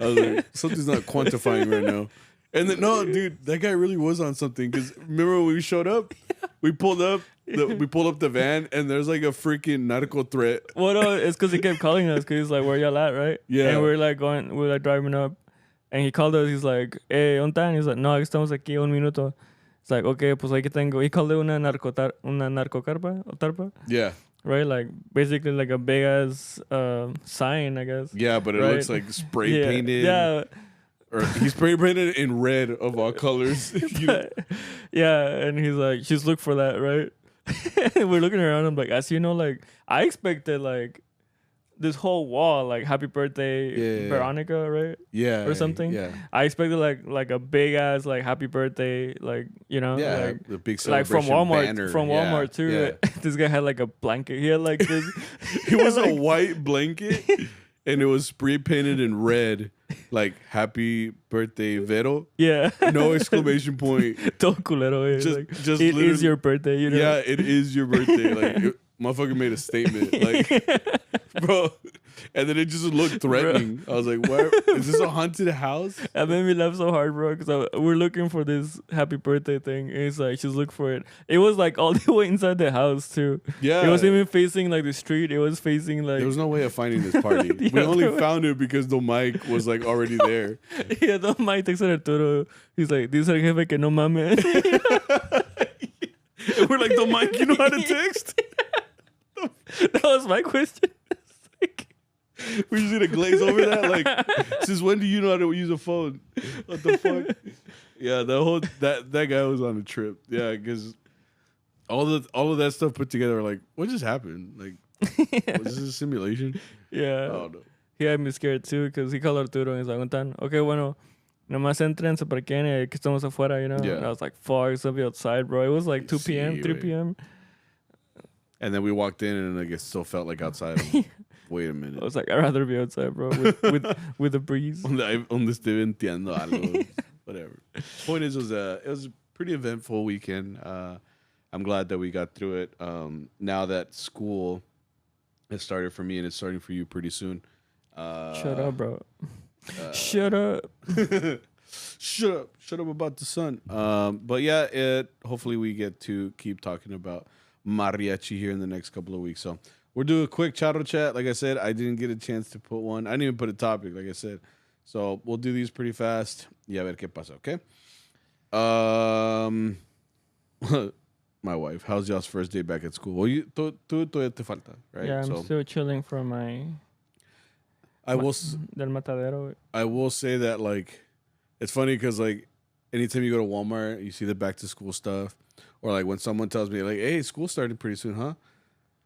S1: I was like, something's not quantifying right now. And then, no, dude, that guy really was on something. Because remember when we showed up? We pulled up the van, and there's like a freaking narco threat.
S2: Well, no, it's because he kept calling us. Because he's like, where y'all at, right?
S1: Yeah.
S2: And we're like driving up. And he called us. He's like, ¿dónde están? He's like, no, estamos aquí un minuto. It's like, okay, pues aquí tengo. He called it una narcocarpa or tarpa.
S1: Yeah.
S2: Right? Like, basically like a big ass sign, I guess.
S1: Yeah, but it looks like spray painted.
S2: Yeah.
S1: Or he's spray painted in red of all colors.
S2: Yeah, and he's like, just look for that, right? And we're looking around. I'm like, as you know, like, I expected like this whole wall, like happy birthday Veronica, right?
S1: Yeah.
S2: Or something.
S1: Yeah.
S2: I expected like a big ass like happy birthday, like, you know,
S1: like
S2: the
S1: big celebration
S2: like from Walmart
S1: banner.
S2: From Walmart too.
S1: Yeah.
S2: This guy had like a blanket. He had like this
S1: it was a white blanket and it was spray painted in red, like happy birthday Vero.
S2: Yeah.
S1: No exclamation point.
S2: Todo culero,
S1: just
S2: it is your birthday, you know.
S1: Yeah, it is your birthday. Like motherfucker made a statement. Like bro. And then it just looked threatening. Bro. I was like, "Where is this a haunted house?"
S2: That made me laugh so hard, bro. Because we're looking for this happy birthday thing. And it's like, just look for it. It was like all the way inside the house too.
S1: Yeah,
S2: it wasn't even facing like the street. It was facing like.
S1: There was no way of finding this party. We only found it because the mic was like already there.
S2: Yeah, the mic texted Arturo. He's like, "Dice el jefe que no mames."
S1: And we're like, "The mic, you know how to text?"
S2: That was my question.
S1: We just need to glaze over that. Like, since when do you know how to use a phone? What the fuck? Yeah, that guy was on a trip. Yeah, because all of that stuff put together, like, what just happened? Like, was this a simulation?
S2: Yeah.
S1: I don't know.
S2: he had me scared too because he called Arturo and he's like, okay, bueno, nomás entren, se parqueen, que estamos afuera, you know? Yeah. And I was like, fuck, it's gonna be outside, bro. It was like 2 p.m., 3 p.m.
S1: And then we walked in and like it still felt like outside. Wait a minute.
S2: I was like, I'd rather be outside, bro, with a breeze.
S1: Donde esté venteando algo. Whatever. Point is, it was a pretty eventful weekend. I'm glad that we got through it. Now that school has started for me and it's starting for you pretty soon.
S2: Shut up, bro. Shut up.
S1: Shut up about the sun. But yeah, hopefully we get to keep talking about mariachi here in the next couple of weeks. So we'll do a quick charro chat. Like I said, I didn't get a chance to put one. I didn't even put a topic, like I said. So we'll do these pretty fast. Y a ver qué pasa, okay? My wife, how's y'all's first day back at school? Well, tú todavía te falta, right?
S2: Yeah, I'm still chilling from del matadero.
S1: I will say that, like, it's funny because, like, anytime you go to Walmart, you see the back to school stuff. Or, like, when someone tells me, like, hey, school started pretty soon, huh?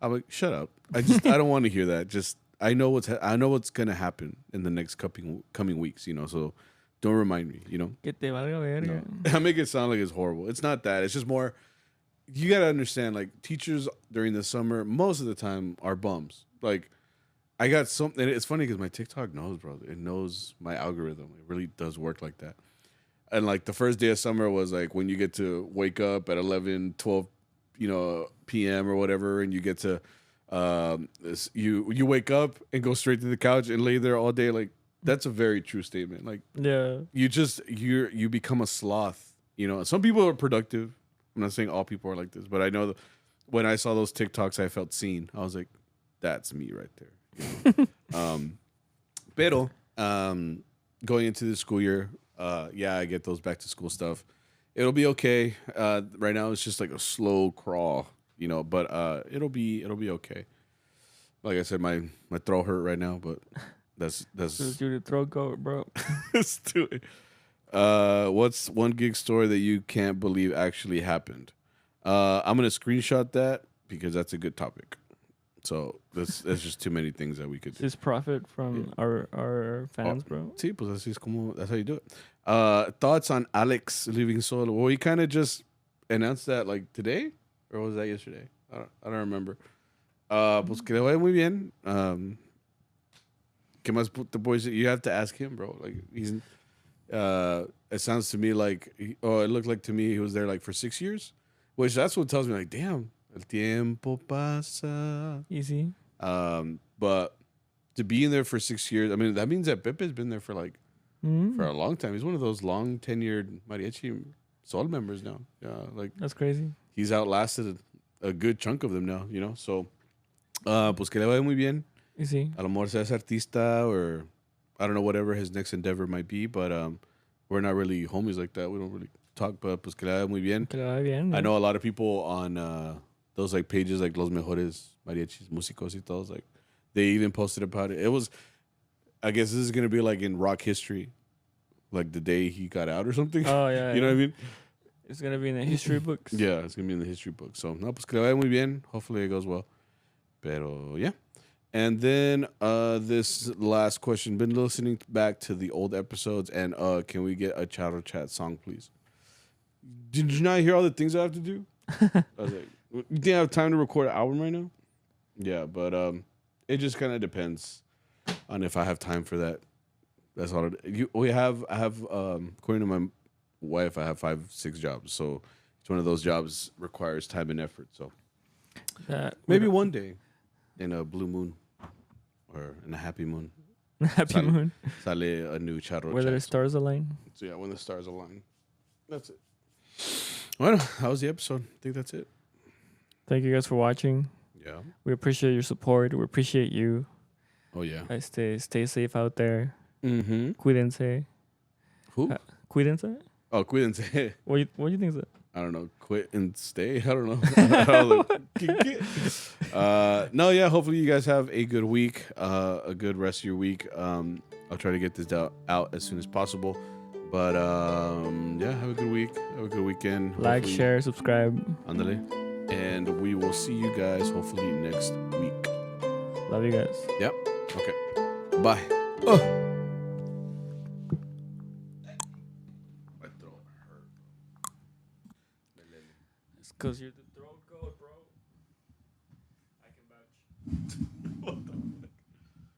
S1: I'm like, shut up. I don't want to hear that. Just, I know what's going to happen in the next coming weeks, you know, so don't remind me, you know?
S2: Que te valga verga.
S1: No. I make it sound like it's horrible. It's not that. It's just more, you got to understand, like, teachers during the summer, most of the time, are bums. Like, I got something. It's funny because my TikTok knows, bro. It knows my algorithm. It really does work like that. And, like, the first day of summer was, like, when you get to wake up at 11, 12, p.m. or whatever, and you get to, you wake up and go straight to the couch and lay there all day. Like, that's a very true statement. Like,
S2: yeah,
S1: you become a sloth. You know, some people are productive. I'm not saying all people are like this, but I know that when I saw those TikToks, I felt seen. I was like, that's me right there. Pero, going into the school year, I get those back to school stuff. It'll be okay. Right now it's just like a slow crawl, you know, but it'll be okay. Like I said, my throat hurt right now, but that's
S2: just do the throat goat, bro.
S1: Let's do it. What's one gig story that you can't believe actually happened? I'm gonna screenshot that because that's a good topic. So there's just too many things that we could do.
S2: Just profit from our fans, bro.
S1: Sí, pues así es como, that's how you do it. Thoughts on Alex leaving solo? Well, he kind of just announced that like today, or was that yesterday? I don't remember. Pues que le vaya muy bien. ¿Qué más the boys? You have to ask him, bro. Like he's. It sounds to me like it looked like to me he was there like for 6 years, which that's what tells me like, damn, el tiempo pasa.
S2: Easy.
S1: But to be in there for 6 years, I mean, that means that Pepe's been there for like for a long time. He's one of those long tenured Mariachi Sol members now. Yeah, like
S2: that's crazy.
S1: He's outlasted a good chunk of them now, you know. So, pues que le vaya muy bien.
S2: Easy.
S1: A lo mejor seas artista or I don't know, whatever his next endeavor might be, but we're not really homies like that. We don't really talk, but pues que le vaya muy bien.
S2: Que le vaya bien.
S1: I know a lot of people on those like pages like Los Mejores Mariachis Músicos y todos, like they even posted about it. It was, I guess this is going to be like in rock history, like the day he got out or something.
S2: Oh, yeah.
S1: You know what I mean?
S2: It's going to be in the history books.
S1: Yeah, it's going to be in the history books. So, no, pues que le vaya muy bien. Hopefully it goes well. Pero, yeah. And then this last question. Been listening back to the old episodes, and can we get a Charro Chat song, please? Did you not hear all the things I have to do? I was like, you think I have time to record an album right now? Yeah, but it just kind of depends on if I have time for that. That's all. I have according to my wife, I have 5-6 jobs. So each one of those jobs requires time and effort. So maybe one day in a blue moon or in a happy moon.
S2: Moon.
S1: Sale a new Charro.
S2: Where the stars align.
S1: So yeah, when the stars align. That's it. Well, that was the episode. I think that's it.
S2: Thank you guys for watching.
S1: Yeah.
S2: We appreciate your support. We appreciate you.
S1: Oh, yeah.
S2: Stay safe out there.
S1: Mm-hmm.
S2: Cuídense.
S1: Who?
S2: Cuídense?
S1: Oh, cuídense.
S2: What do you think is that?
S1: I don't know. Quit and stay. I don't know. No, yeah. Hopefully you guys have a good week, a good rest of your week. I'll try to get this out as soon as possible. But yeah, have a good week. Have a good weekend.
S2: Like, share, subscribe.
S1: Andale. And we will see you guys hopefully next week.
S2: Love you guys.
S1: Yep. Okay. Bye.
S2: It's because you're the